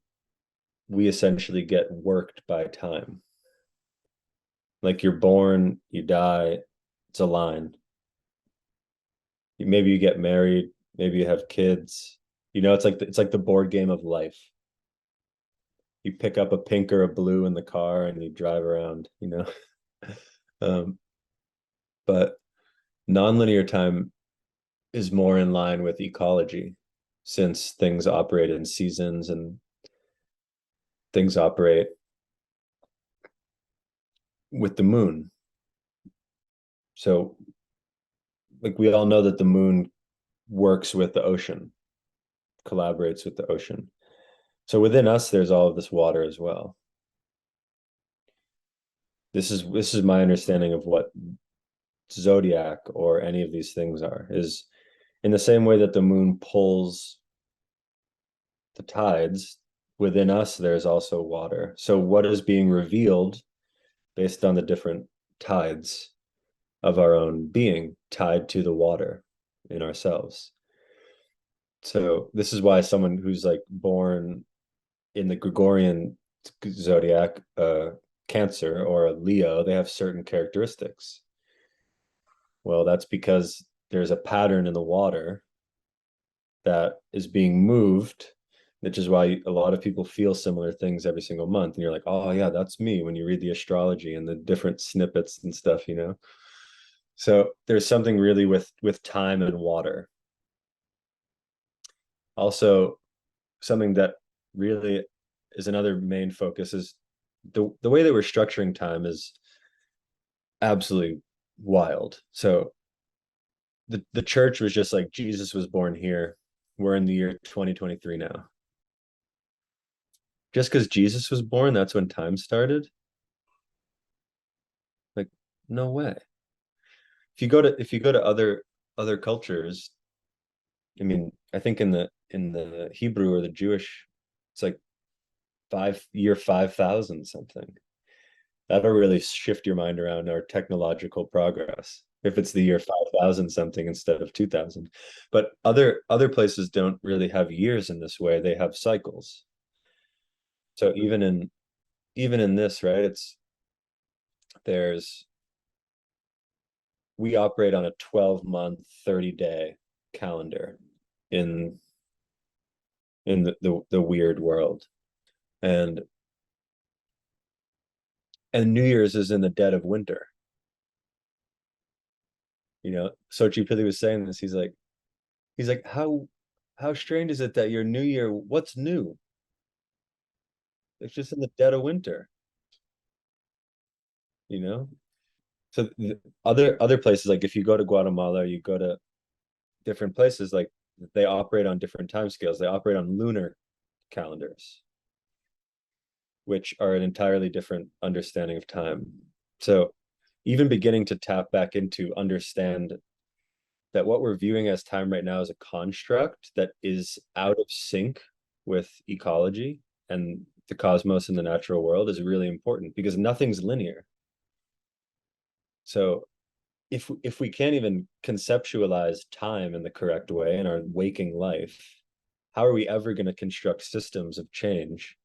we essentially get worked by time. Like you're born, you die, it's a line. Maybe you get married, maybe you have kids. You know, it's like the board game of life. You pick up a pink or a blue in the car and you drive around, you know. um, but nonlinear time is more in line with ecology, since things operate in seasons and things operate with the moon. So like we all know that the moon works with the ocean, collaborates with the ocean. So within us, there's all of this water as well. This is my understanding of what zodiac or any of these things are, is in the same way that the moon pulls the tides, within us there's also water. So what is being revealed based on the different tides of our own being tied to the water in ourselves. So this is why someone who's like born in the Gregorian zodiac, Cancer or a Leo, they have certain characteristics. Well, that's because there's a pattern in the water that is being moved, which is why a lot of people feel similar things every single month. And you're like, oh yeah, that's me, when you read the astrology and the different snippets and stuff, you know? So there's something really with time and water. Also, something that really is another main focus is the way that we're structuring time is absolutely wild. So the church was just like, Jesus was born here. We're in the year 2023 now. Just because Jesus was born, that's when time started? Like, no way. If you go to other cultures, I mean, I think in the Hebrew or the Jewish, it's like year 5,000 something. That'll really shift your mind around our technological progress if it's the year 5,000 something instead of 2,000. But other places don't really have years in this way. They have cycles. So even in this, right, there's we operate on a 12-month, 30-day calendar in the weird world. And New Year's is in the dead of winter. You know, Sochi Pili was saying this. He's like, how strange is it that your New Year, what's new? It's just in the dead of winter, you know? So other places, like if you go to Guatemala, you go to different places, like they operate on different time scales. They operate on lunar calendars, which are an entirely different understanding of time. So even beginning to tap back into understand that what we're viewing as time right now is a construct that is out of sync with ecology and the cosmos and the natural world is really important, because nothing's linear. So if we can't even conceptualize time in the correct way in our waking life, how are we ever going to construct systems of change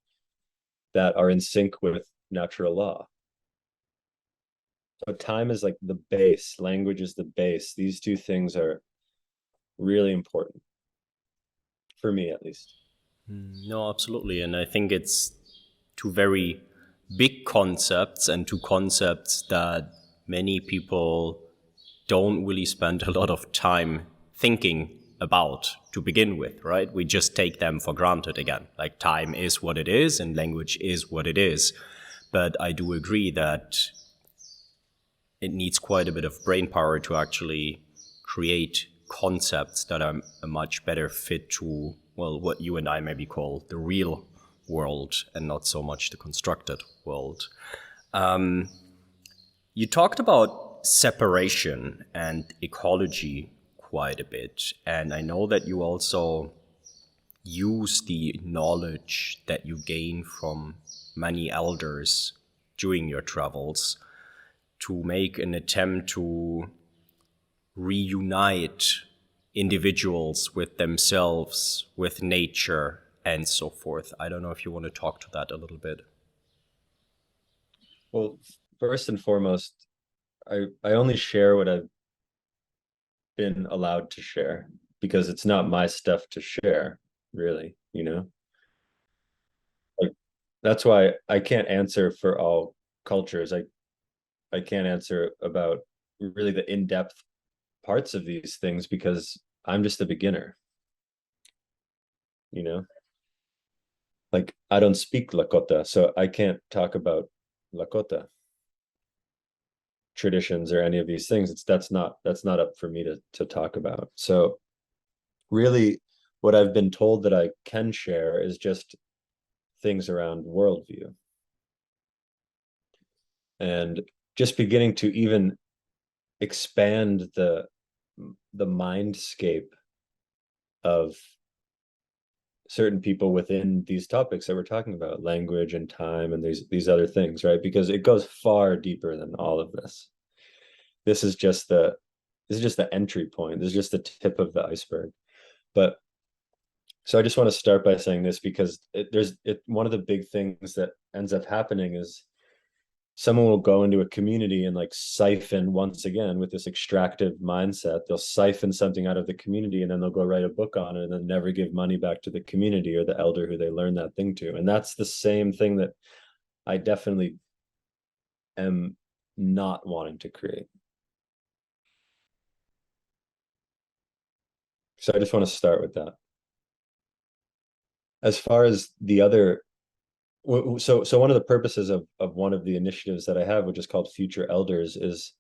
that are in sync with natural law? So time is like the base, language is the base. These two things are really important for me, at least. No, absolutely. And I think it's two very big concepts and two concepts that many people don't really spend a lot of time thinking about to begin with, right? We just take them for granted again. Like time is what it is and language is what it is. But I do agree that it needs quite a bit of brain power to actually create concepts that are a much better fit to, well, what you and I maybe call the real world and not so much the constructed world. You talked about separation and ecology quite a bit, and I know that you also use the knowledge that you gain from many elders during your travels to make an attempt to reunite individuals with themselves, with nature, and so forth. I don't know if you want to talk to that a little bit. Well, first and foremost, I only share what I've been allowed to share because it's not my stuff to share, really, you know? Like that's why I can't answer for all cultures. I can't answer about really the in-depth parts of these things because I'm just a beginner, you know? Like I don't speak Lakota, so I can't talk about Lakota traditions or any of these things. That's not up for me to talk about. So really what I've been told that I can share is just things around worldview. And just beginning to even expand the mindscape of certain people within these topics that we're talking about, language and time and these other things, right? Because it goes far deeper than all of this. This is just the entry point. This is just the tip of the iceberg. But so I just want to start by saying this because one of the big things that ends up happening is someone will go into a community and like siphon, once again with this extractive mindset, they'll siphon something out of the community and then they'll go write a book on it and then never give money back to the community or the elder who they learned that thing to. And that's the same thing that I definitely am not wanting to create. So I just want to start with that. As far as the other, so one of the purposes of one of the initiatives that I have, which is called Future Elders, is,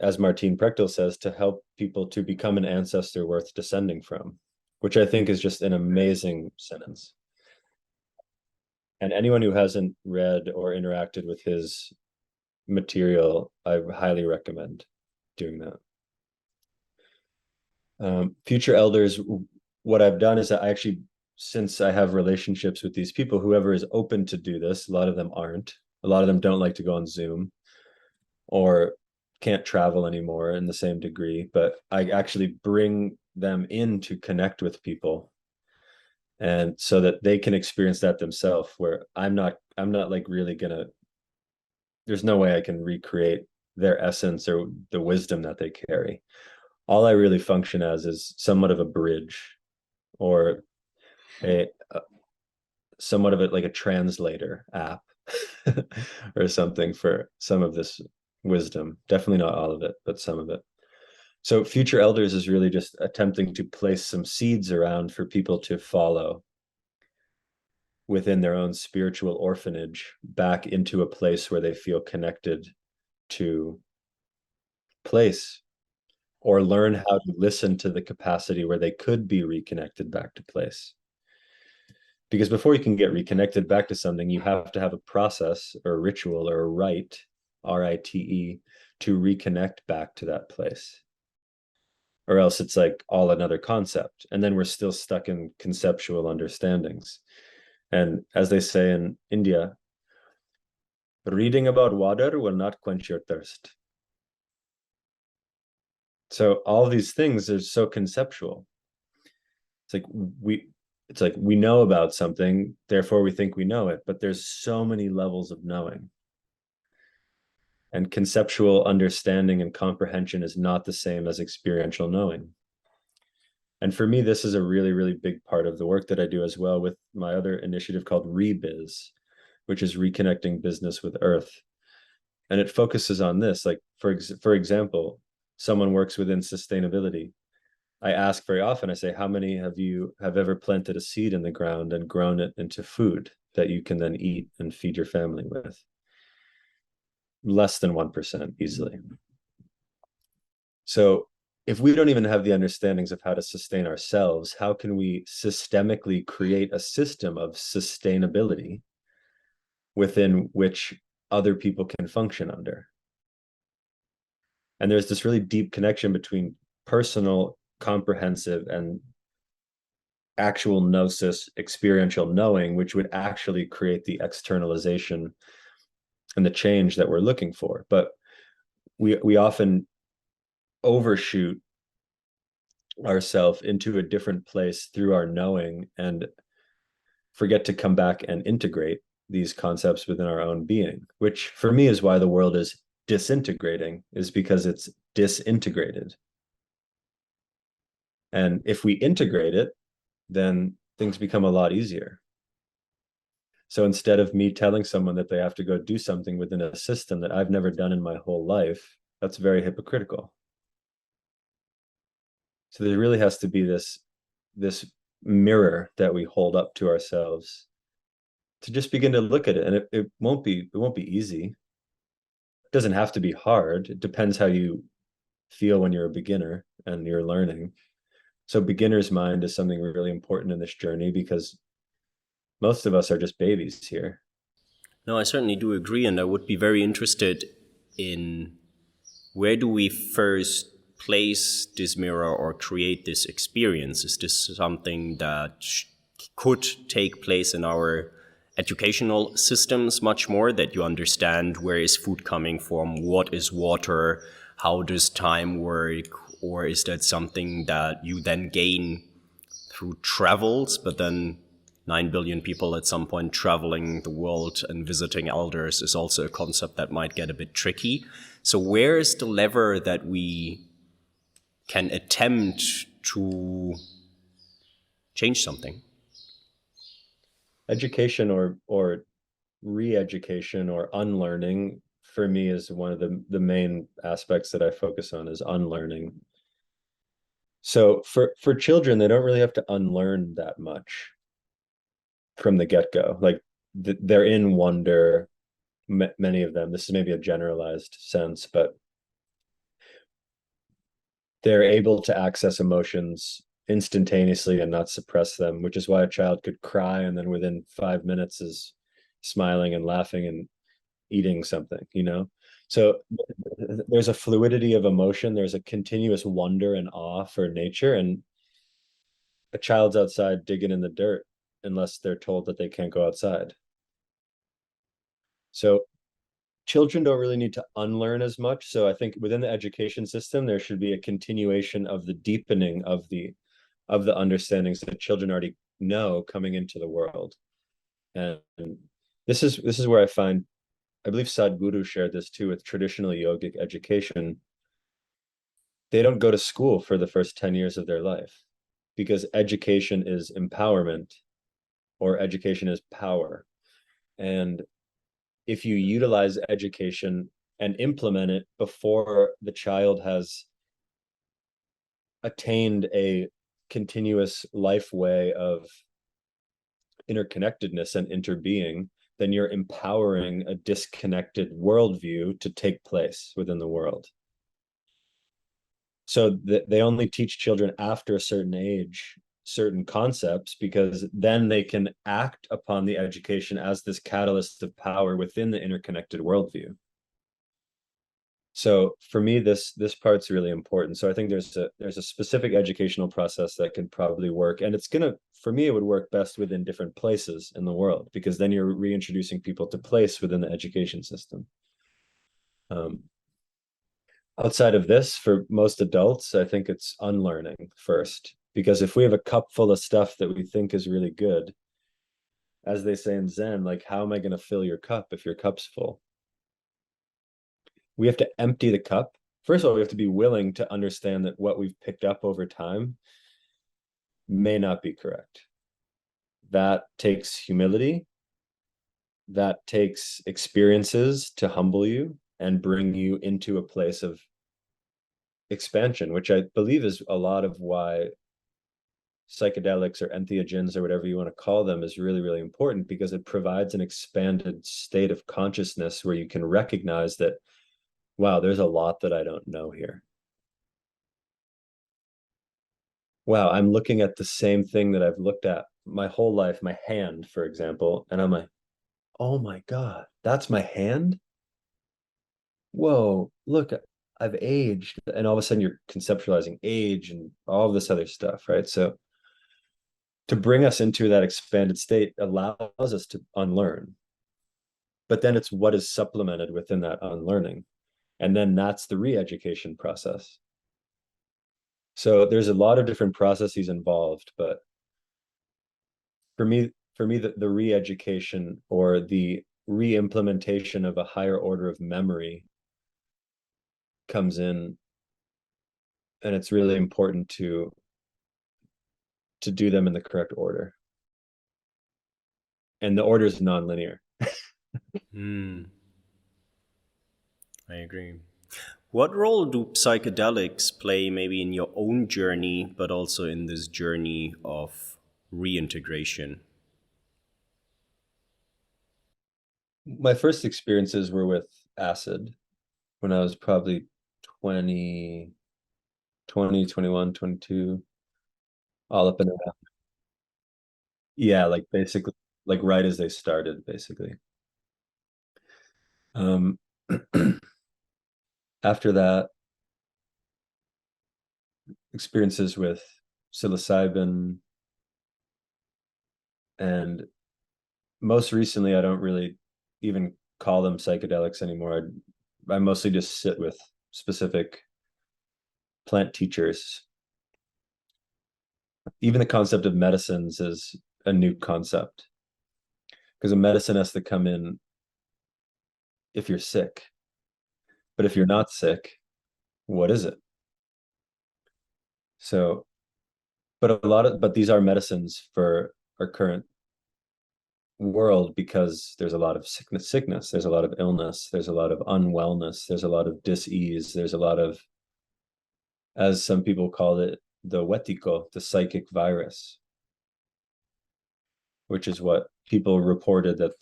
as Martin Prechtel says, to help people to become an ancestor worth descending from, which I think is just an amazing sentence. And anyone who hasn't read or interacted with his material, I highly recommend doing that. Future Elders, what I've done is that I actually, since I have relationships with these people, whoever is open to do this, a lot of them aren't. A lot of them don't like to go on Zoom or can't travel anymore in the same degree, but I actually bring them in to connect with people and so that they can experience that themselves, where I'm not like really gonna, there's no way I can recreate their essence or the wisdom that they carry. All I really function as is somewhat of a bridge or a somewhat of it like a translator app or something for some of this wisdom. Definitely not all of it, but some of it. So Future Elders is really just attempting to place some seeds around for people to follow within their own spiritual orphanage back into a place where they feel connected to place, or learn how to listen to the capacity where they could be reconnected back to place. Because before you can get reconnected back to something, you have to have a process or a ritual or a rite, R-I-T-E, to reconnect back to that place. Or else it's like all another concept. And then we're still stuck in conceptual understandings. And as they say in India, reading about water will not quench your thirst. So all these things are so conceptual. It's like we know about something, therefore we think we know it, but there's so many levels of knowing. And conceptual understanding and comprehension is not the same as experiential knowing. And for me, this is a really, really big part of the work that I do as well with my other initiative called Rebiz, which is reconnecting business with Earth. And it focuses on this. Like, for example, someone works within sustainability. I ask very often, I say, how many of you have ever planted a seed in the ground and grown it into food that you can then eat and feed your family with? Less than 1% easily. So if we don't even have the understandings of how to sustain ourselves, how can we systemically create a system of sustainability within which other people can function under? And there's this really deep connection between personal, comprehensive, and actual gnosis, experiential knowing, which would actually create the externalization and the change that we're looking for. But we often overshoot ourselves into a different place through our knowing and forget to come back and integrate these concepts within our own being, which for me is why the world is disintegrating, is because it's disintegrated. And if we integrate it, then things become a lot easier. So instead of me telling someone that they have to go do something within a system that I've never done in my whole life, that's very hypocritical. So there really has to be this mirror that we hold up to ourselves to just begin to look at it. And it won't be easy. It doesn't have to be hard. It depends how you feel when you're a beginner and you're learning. So beginner's mind is something really important in this journey because most of us are just babies here. No, I certainly do agree, and I would be very interested in where do we first place this mirror or create this experience? Is this something that could take place in our educational systems much more, that you understand where is food coming from, what is water, how does time work, or is that something that you then gain through travels, but then 9 billion people at some point traveling the world and visiting elders is also a concept that might get a bit tricky. So where is the lever that we can attempt to change something? Education or re-education or unlearning for me is one of the main aspects that I focus on, is unlearning. So for children, they don't really have to unlearn that much from the get-go. Like they're in wonder, many of them. This is maybe a generalized sense, but they're able to access emotions instantaneously and not suppress them, which is why a child could cry and then within 5 minutes is smiling and laughing and eating something, you know? So there's a fluidity of emotion. There's a continuous wonder and awe for nature. And a child's outside digging in the dirt unless they're told that they can't go outside. So children don't really need to unlearn as much. So I think within the education system, there should be a continuation of the deepening of the understandings that children already know coming into the world. And this is where I believe Sadhguru shared this too, with traditional yogic education. They don't go to school for the first 10 years of their life because education is empowerment, or education is power. And if you utilize education and implement it before the child has attained a continuous life way of interconnectedness and interbeing, then you're empowering a disconnected worldview to take place within the world. So they only teach children after a certain age certain concepts, because then they can act upon the education as this catalyst of power within the interconnected worldview. So for me, this part's really important. So I think there's a specific educational process that could probably work, and for me, it would work best within different places in the world, because then you're reintroducing people to place within the education system. Outside of this, for most adults, I think it's unlearning first, because if we have a cup full of stuff that we think is really good, as they say in Zen, like, how am I going to fill your cup if your cup's full? we have to empty the cup. First of all, we have to be willing to understand that what we've picked up over time may not be correct. That takes humility. That takes experiences to humble you and bring you into a place of expansion, which I believe is a lot of why psychedelics or entheogens or whatever you want to call them is really, really important, because it provides an expanded state of consciousness where you can recognize that, wow, there's a lot that I don't know here. Wow, I'm looking at the same thing that I've looked at my whole life, my hand, for example, and I'm like, oh my God, that's my hand? Whoa, look, I've aged. And all of a sudden you're conceptualizing age and all of this other stuff, right? So to bring us into that expanded state allows us to unlearn. But then it's what is supplemented within that unlearning. And then that's the re-education process. So there's a lot of different processes involved, but for me, the re-education or the re-implementation of a higher order of memory comes in, and it's really important to do them in the correct order. And the order is non-linear. I agree. What role do psychedelics play maybe in your own journey, but also in this journey of reintegration? My first experiences were with acid when I was probably 20, 21, 22, all up and around. Yeah, like basically, like right as they started, basically. Um, After that, experiences with psilocybin, and most recently, I don't really even call them psychedelics anymore. I mostly just sit with specific plant teachers. Even the concept of medicines is a new concept, because a medicine has to come in if you're sick. But if you're not sick, what is it? So, but these are medicines for our current world, because there's a lot of sickness, there's a lot of illness, there's a lot of unwellness, there's a lot of dis-ease, there's a lot of, as some people call it, the wetiko, the psychic virus, which is what people reported that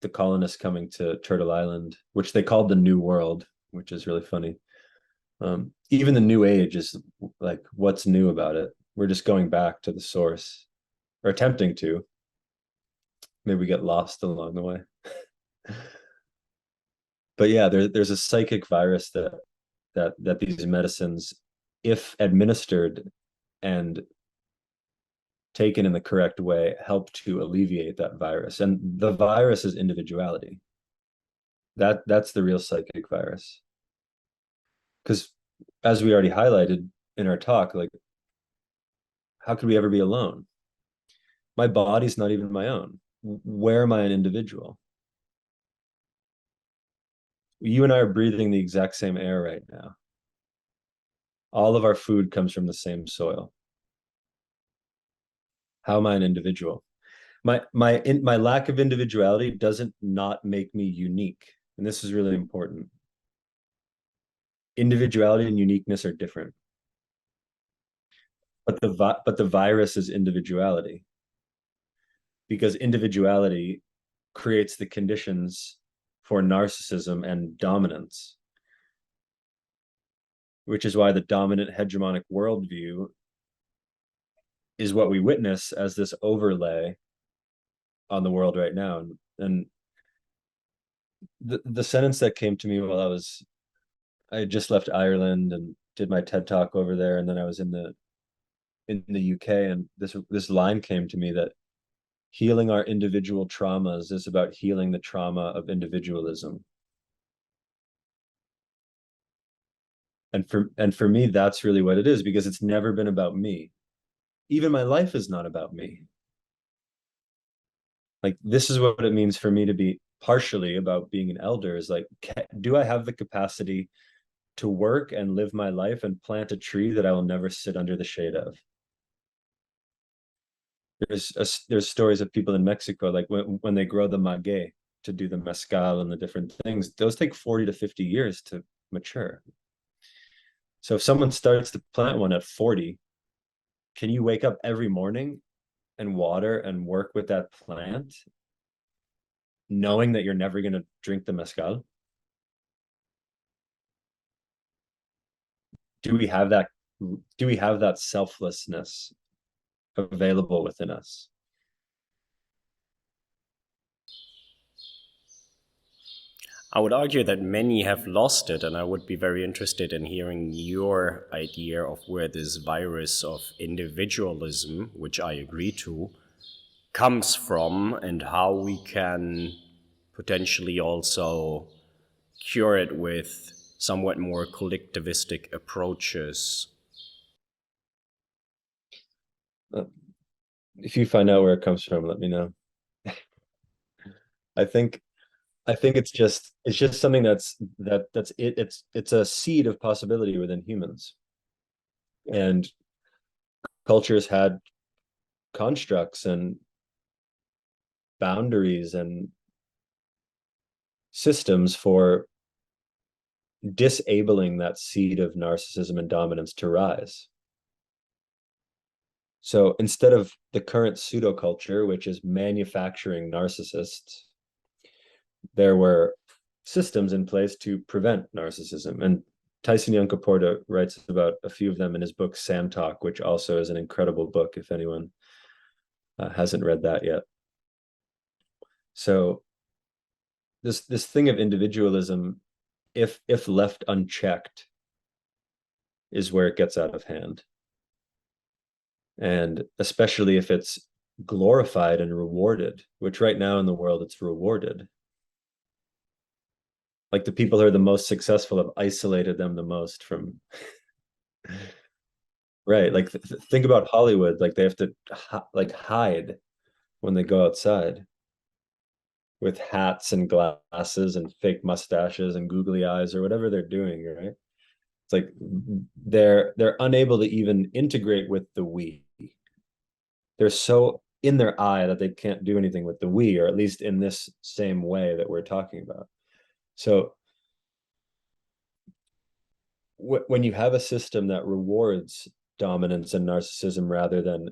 the colonists coming to Turtle Island, which they called the New World, which is really funny. Even the New Age is like, what's new about it? We're just going back to the source, or attempting to. Maybe we get lost along the way. But yeah, there's a psychic virus that these medicines, if administered and taken in the correct way, help to alleviate that virus. And the virus is individuality. That's the real psychic virus. Because as we already highlighted in our talk, like, how could we ever be alone? My body's not even my own. Where am I an individual? You and I are breathing the exact same air right now. All of our food comes from the same soil. How am I an individual? My lack of individuality doesn't not make me unique. And this is really important. Individuality and uniqueness are different. But the virus is individuality, because individuality creates the conditions for narcissism and dominance, which is why the dominant hegemonic worldview is what we witness as this overlay on the world right now. And the sentence that came to me while I had just left Ireland and did my TED talk over there, and then I was in the UK, and this line came to me, that healing our individual traumas is about healing the trauma of individualism. And for me, that's really what it is, because it's never been about me. Even my life is not about me. Like, this is what it means for me to be partially about being an elder is like, do I have the capacity to work and live my life and plant a tree that I will never sit under the shade of? There's stories of people in Mexico, like when they grow the maguey to do the mezcal and the different things, those take 40 to 50 years to mature. So if someone starts to plant one at 40, can you wake up every morning and water and work with that plant, knowing that you're never going to drink the mezcal? Do we have that selflessness available within us? I would argue that many have lost it, and I would be very interested in hearing your idea of where this virus of individualism, which I agree to, comes from, and how we can potentially also cure it with somewhat more collectivistic approaches. If you find out where it comes from, let me know. I think it's just something that's it's a seed of possibility within humans. And cultures had constructs and boundaries and systems for disabling that seed of narcissism and dominance to rise. So instead of the current pseudo culture, which is manufacturing narcissists, there were systems in place to prevent narcissism. And Tyson Yunkaporta writes about a few of them in his book Sand Talk, which also is an incredible book if anyone hasn't read that yet. So this thing of individualism, if left unchecked, is where it gets out of hand. And especially if it's glorified and rewarded, which right now in the world it's rewarded. Like the people who are the most successful have isolated them the most from right. Like think about Hollywood. Like they have to hide when they go outside with hats and glasses and fake mustaches and googly eyes or whatever they're doing, right? It's like they're unable to even integrate with the we. They're so in their eye that they can't do anything with the we, or at least in this same way that we're talking about. So when you have a system that rewards dominance and narcissism rather than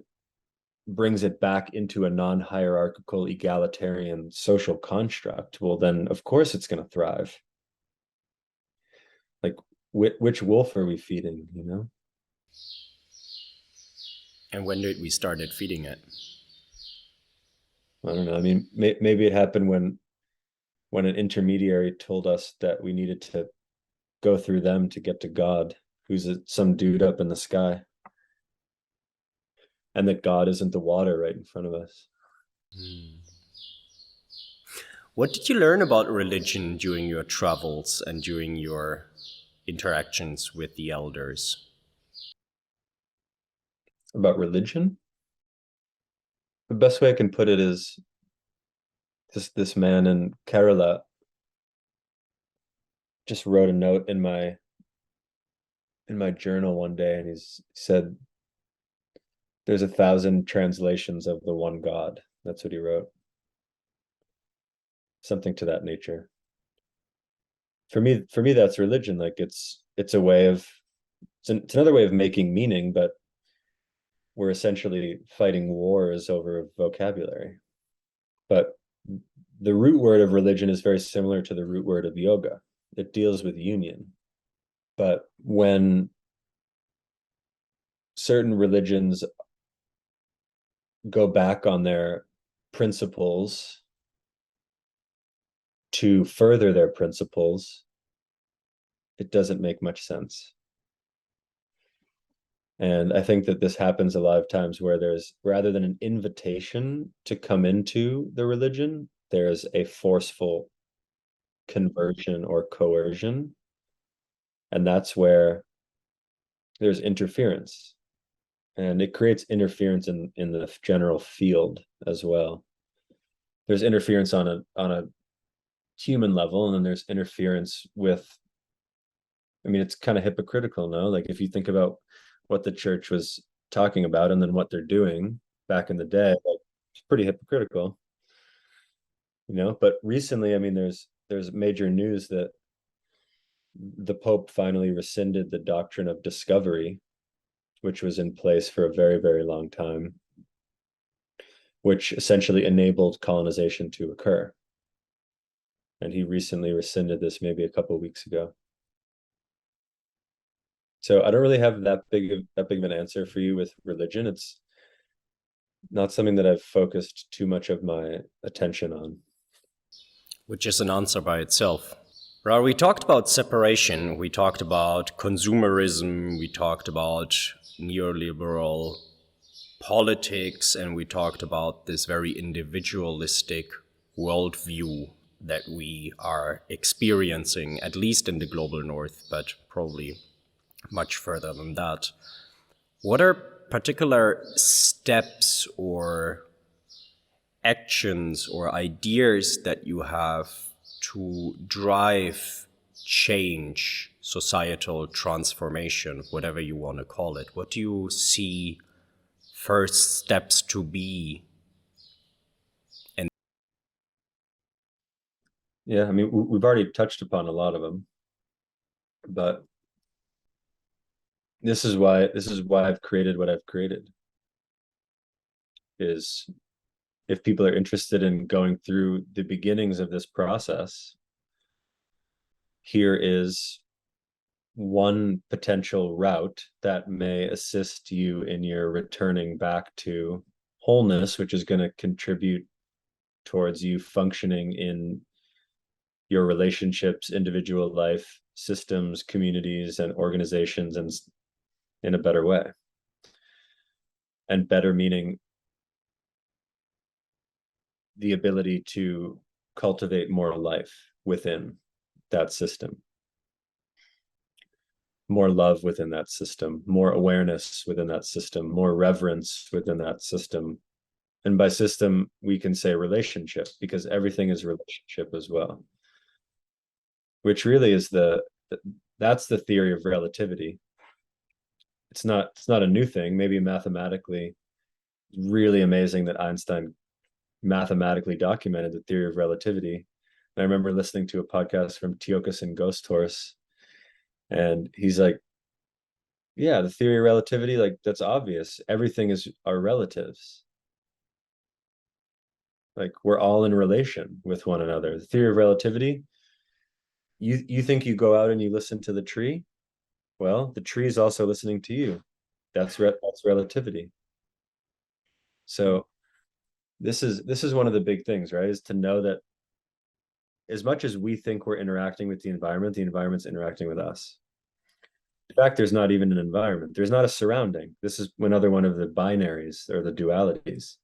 brings it back into a non-hierarchical egalitarian social construct, well then of course it's going to thrive. Like which wolf are we feeding, you know? And when did we started feeding it? I don't know. I mean, maybe it happened when an intermediary told us that we needed to go through them to get to God, who's some dude up in the sky, and that God isn't the water right in front of us. What did you learn about religion during your travels and during your interactions with the elders? About religion? The best way I can put it is this man in Kerala just wrote a note in my journal one day, and he said, "There's 1,000 translations of the one God." That's what he wrote. Something to that nature. For me, that's religion. Like it's a way of it's another way of making meaning, but we're essentially fighting wars over vocabulary. But the root word of religion is very similar to the root word of yoga. It deals with union. But when certain religions go back on their principles to further their principles, it doesn't make much sense. And I think that this happens a lot of times where there's, rather than an invitation to come into the religion, there's a forceful conversion or coercion. And that's where there's interference. And it creates interference in the general field as well. There's interference on a human level, and then there's interference with, I mean, it's kind of hypocritical, no? Like if you think about what the church was talking about and then what they're doing back in the day, like it's pretty hypocritical, you know? But recently, I mean, there's major news that the Pope finally rescinded the doctrine of discovery, which was in place for a very, very long time, which essentially enabled colonization to occur. And he recently rescinded this maybe a couple of weeks ago. So I don't really have that big of an answer for you with religion. It's not something that I've focused too much of my attention on. Which is an answer by itself. Right, we talked about separation, we talked about consumerism, we talked about neoliberal politics, and we talked about this very individualistic worldview that we are experiencing, at least in the global north, but probably much further than that. What are particular steps or actions or ideas that you have to drive change, societal transformation, whatever you want to call it? What do you see first steps to be? And Yeah, I mean, we've already touched upon a lot of them, but this is why I've created what I've created. Is if people are interested in going through the beginnings of this process, here is one potential route that may assist you in your returning back to wholeness, which is going to contribute towards you functioning in your relationships, individual life, systems, communities, and organizations, and in a better way. And better meaning the ability to cultivate more life within that system, more love within that system, more awareness within that system, more reverence within that system. And by system, we can say relationship, because everything is relationship as well, which really is that's the theory of relativity. It's not a new thing. Maybe mathematically, really amazing that Einstein mathematically documented the theory of relativity. And I remember listening to a podcast from Teokas and Ghost Horse, and he's like, yeah, the theory of relativity, like that's obvious. Everything is our relatives. Like we're all in relation with one another. The theory of relativity, you think you go out and you listen to the tree? Well, the tree is also listening to you. That's relativity. So this is one of the big things, right? Is to know that as much as we think we're interacting with the environment's interacting with us. In fact, there's not even an environment. There's not a surrounding. This is another one of the binaries or the dualities,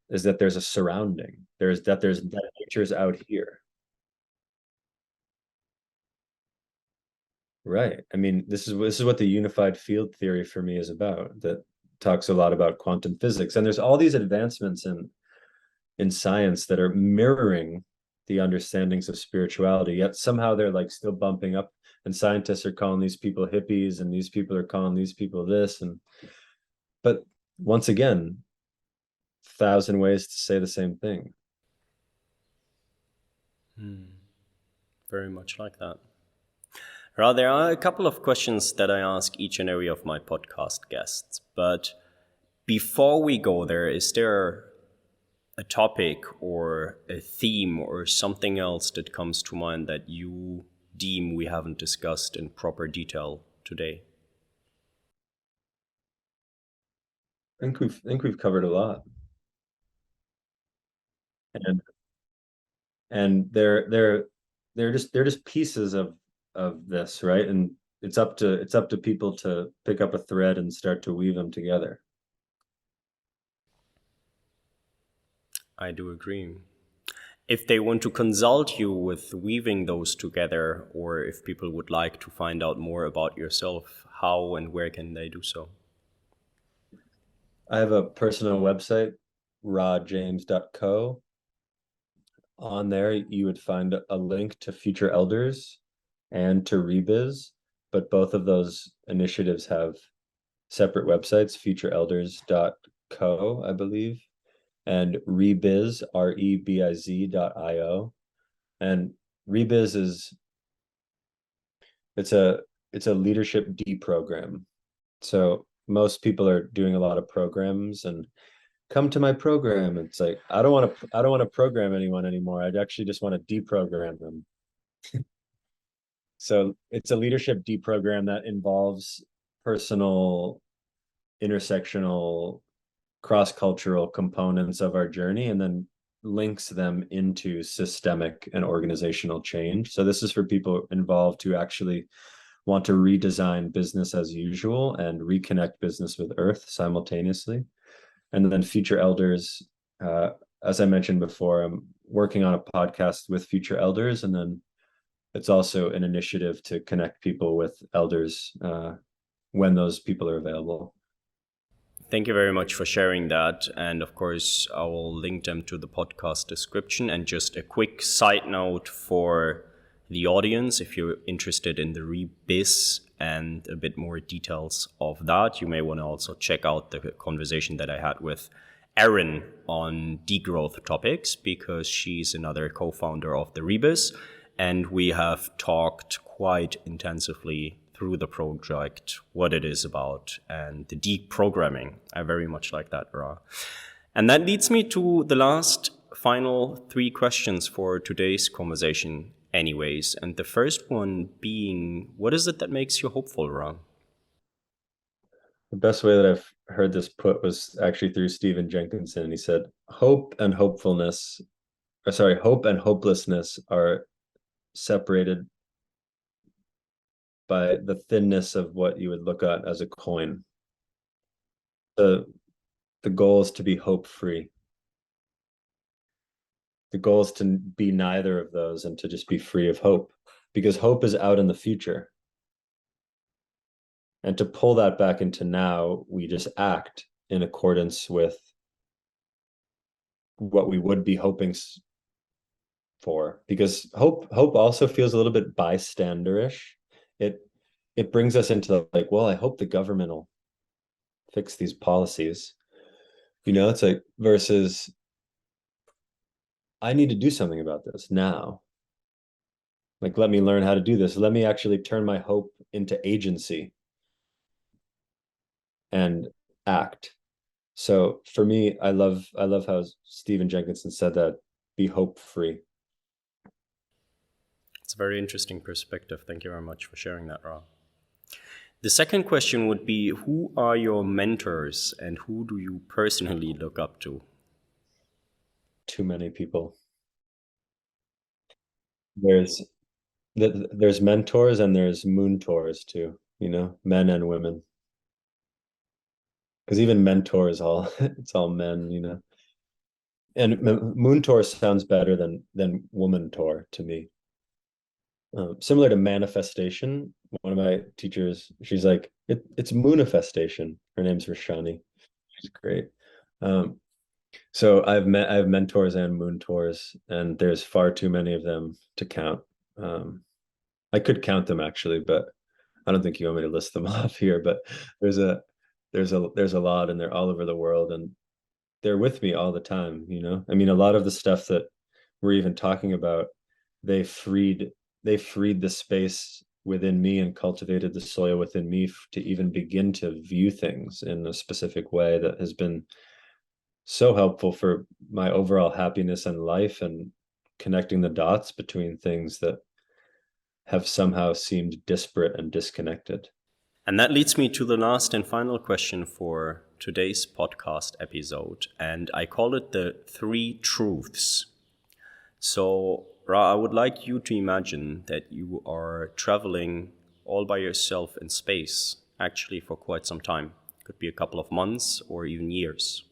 is that there's a surrounding. That nature's out here. Right. I mean, this is what the unified field theory for me is about, that talks a lot about quantum physics. And there's all these advancements in science that are mirroring the understandings of spirituality, yet somehow they're like still bumping up, and scientists are calling these people hippies, and these people are calling these people this. But once again, 1,000 ways to say the same thing. very much like that. Well, there are a couple of questions that I ask each and every of my podcast guests, but before we go there, is there a topic or a theme or something else that comes to mind that you deem we haven't discussed in proper detail today? I think we've covered a lot. And they're just pieces of this, right? And it's up to people to pick up a thread and start to weave them together. I do agree. If they want to consult you with weaving those together, or if people would like to find out more about yourself, how and where can they do so? I have a personal website, rawjames.co. on there you would find a link to Future Elders and to Rebiz, but both of those initiatives have separate websites, futureelders.co, I believe, and Rebiz, rebiz.io. And Rebiz is it's a leadership deprogram. So most people are doing a lot of programs and come to my program. It's like I don't want to program anyone anymore. I actually just want to deprogram them. So it's a leadership deprogram that involves personal, intersectional, cross-cultural components of our journey and then links them into systemic and organizational change. So this is for people involved who actually want to redesign business as usual and reconnect business with Earth simultaneously. And then Future Elders, as I mentioned before, I'm working on a podcast with Future Elders, and then it's also an initiative to connect people with elders when those people are available. Thank you very much for sharing that. And of course, I will link them to the podcast description. And just a quick side note for the audience, if you're interested in the Rebiz and a bit more details of that, you may want to also check out the conversation that I had with Erin on degrowth topics, because she's another co-founder of the Rebiz. And we have talked quite intensively through the project, what it is about, and the deprogramming. I very much like that, Ra. And that leads me to the last final 3 questions for today's conversation anyways. And the first one being, what is it that makes you hopeful, Ra? The best way that I've heard this put was actually through Stephen Jenkinson. He said, hope and hopelessness are separated by the thinness of what you would look at as a coin. The goal is to be hope-free. The goal is to be neither of those and to just be free of hope, because hope is out in the future. And to pull that back into now, we just act in accordance with what we would be hoping for, because hope also feels a little bit bystanderish. It brings us into like, well, I hope the government will fix these policies. It's like, versus I need to do something about this now. Like, let me learn how to do this. Let me actually turn my hope into agency and act. So for me, I love how Stephen Jenkinson said that, be hope free. It's a very interesting perspective. Thank you very much for sharing that, Ra. The second question would be, who are your mentors and who do you personally look up to? Too many people. There's mentors and there's moontours too, men and women. Because even mentor is it's all men, And moontor sounds better than womantor to me. Similar to manifestation, one of my teachers, she's like, it's moonifestation. Her name's Rashani. She's great. So I have mentors and moontours, and there's far too many of them to count. I could count them actually, but I don't think you want me to list them off here. But there's a lot, and they're all over the world, and they're with me all the time. I mean, a lot of the stuff that we're even talking about, they freed the space within me and cultivated the soil within me to even begin to view things in a specific way that has been so helpful for my overall happiness and life, and connecting the dots between things that have somehow seemed disparate and disconnected. And that leads me to the last and final question for today's podcast episode, and I call it the 3 truths. So, Ra, I would like you to imagine that you are traveling all by yourself in space, actually for quite some time. Could be a couple of months or even years.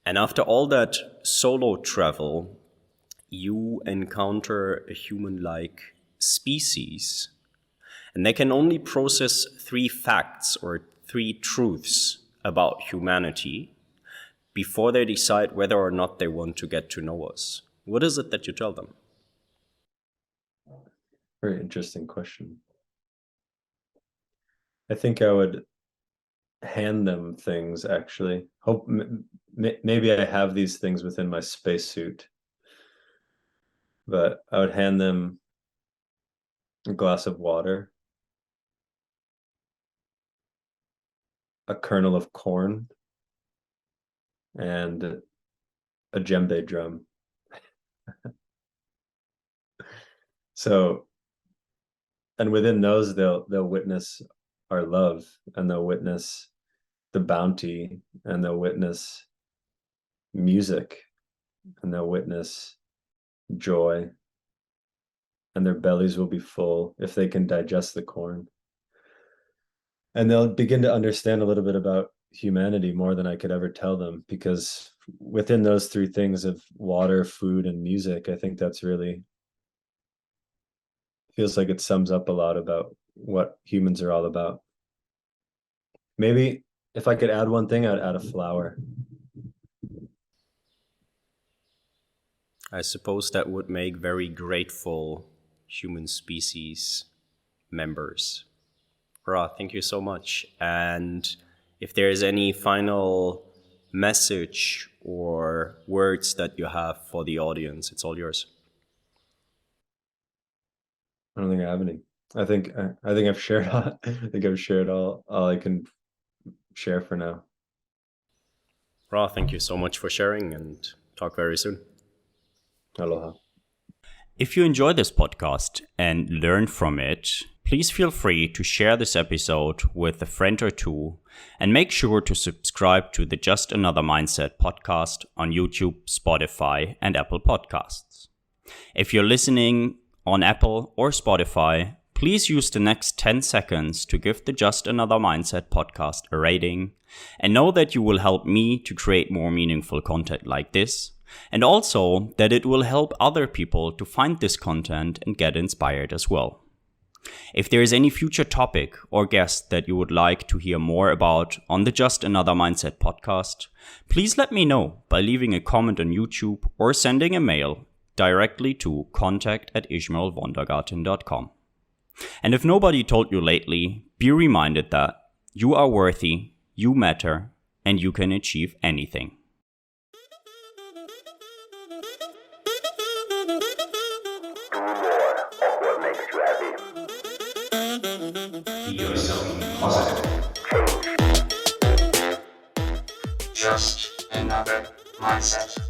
And after all that solo travel, you encounter a human-like species, and they can only process 3 facts or 3 truths about humanity before they decide whether or not they want to get to know us. What is it that you tell them? Very interesting question. I think I would hand them things, actually. Maybe I have these things within my spacesuit, but I would hand them a glass of water, a kernel of corn, and a djembe drum. So, and within those, they'll witness our love, and they'll witness the bounty, and they'll witness music, and they'll witness joy, and their bellies will be full if they can digest the corn. And they'll begin to understand a little bit about humanity more than I could ever tell them, because within those three things of water, food, and music, I think that's really feels like it sums up a lot about what humans are all about. Maybe if I could add one thing, I'd add a flower. I suppose that would make very grateful human species members. Ra, thank you so much. And if there is any final message or words that you have for the audience, it's all yours. I don't think I have any. I think I've shared. I think I've shared all I can share for now. Ra, thank you so much for sharing, and talk very soon. Aloha. If you enjoy this podcast and learn from it, please feel free to share this episode with a friend or two, and make sure to subscribe to the Just Another Mindset podcast on YouTube, Spotify, and Apple Podcasts. If you're listening on Apple or Spotify, please use the next 10 seconds to give the Just Another Mindset podcast a rating, and know that you will help me to create more meaningful content like this, and also that it will help other people to find this content and get inspired as well. If there is any future topic or guest that you would like to hear more about on the Just Another Mindset podcast, please let me know by leaving a comment on YouTube or sending a mail directly to contact@ismaelwondergarten.com. And if nobody told you lately, be reminded that you are worthy, you matter, and you can achieve anything. Be yourself positive. Just another mindset.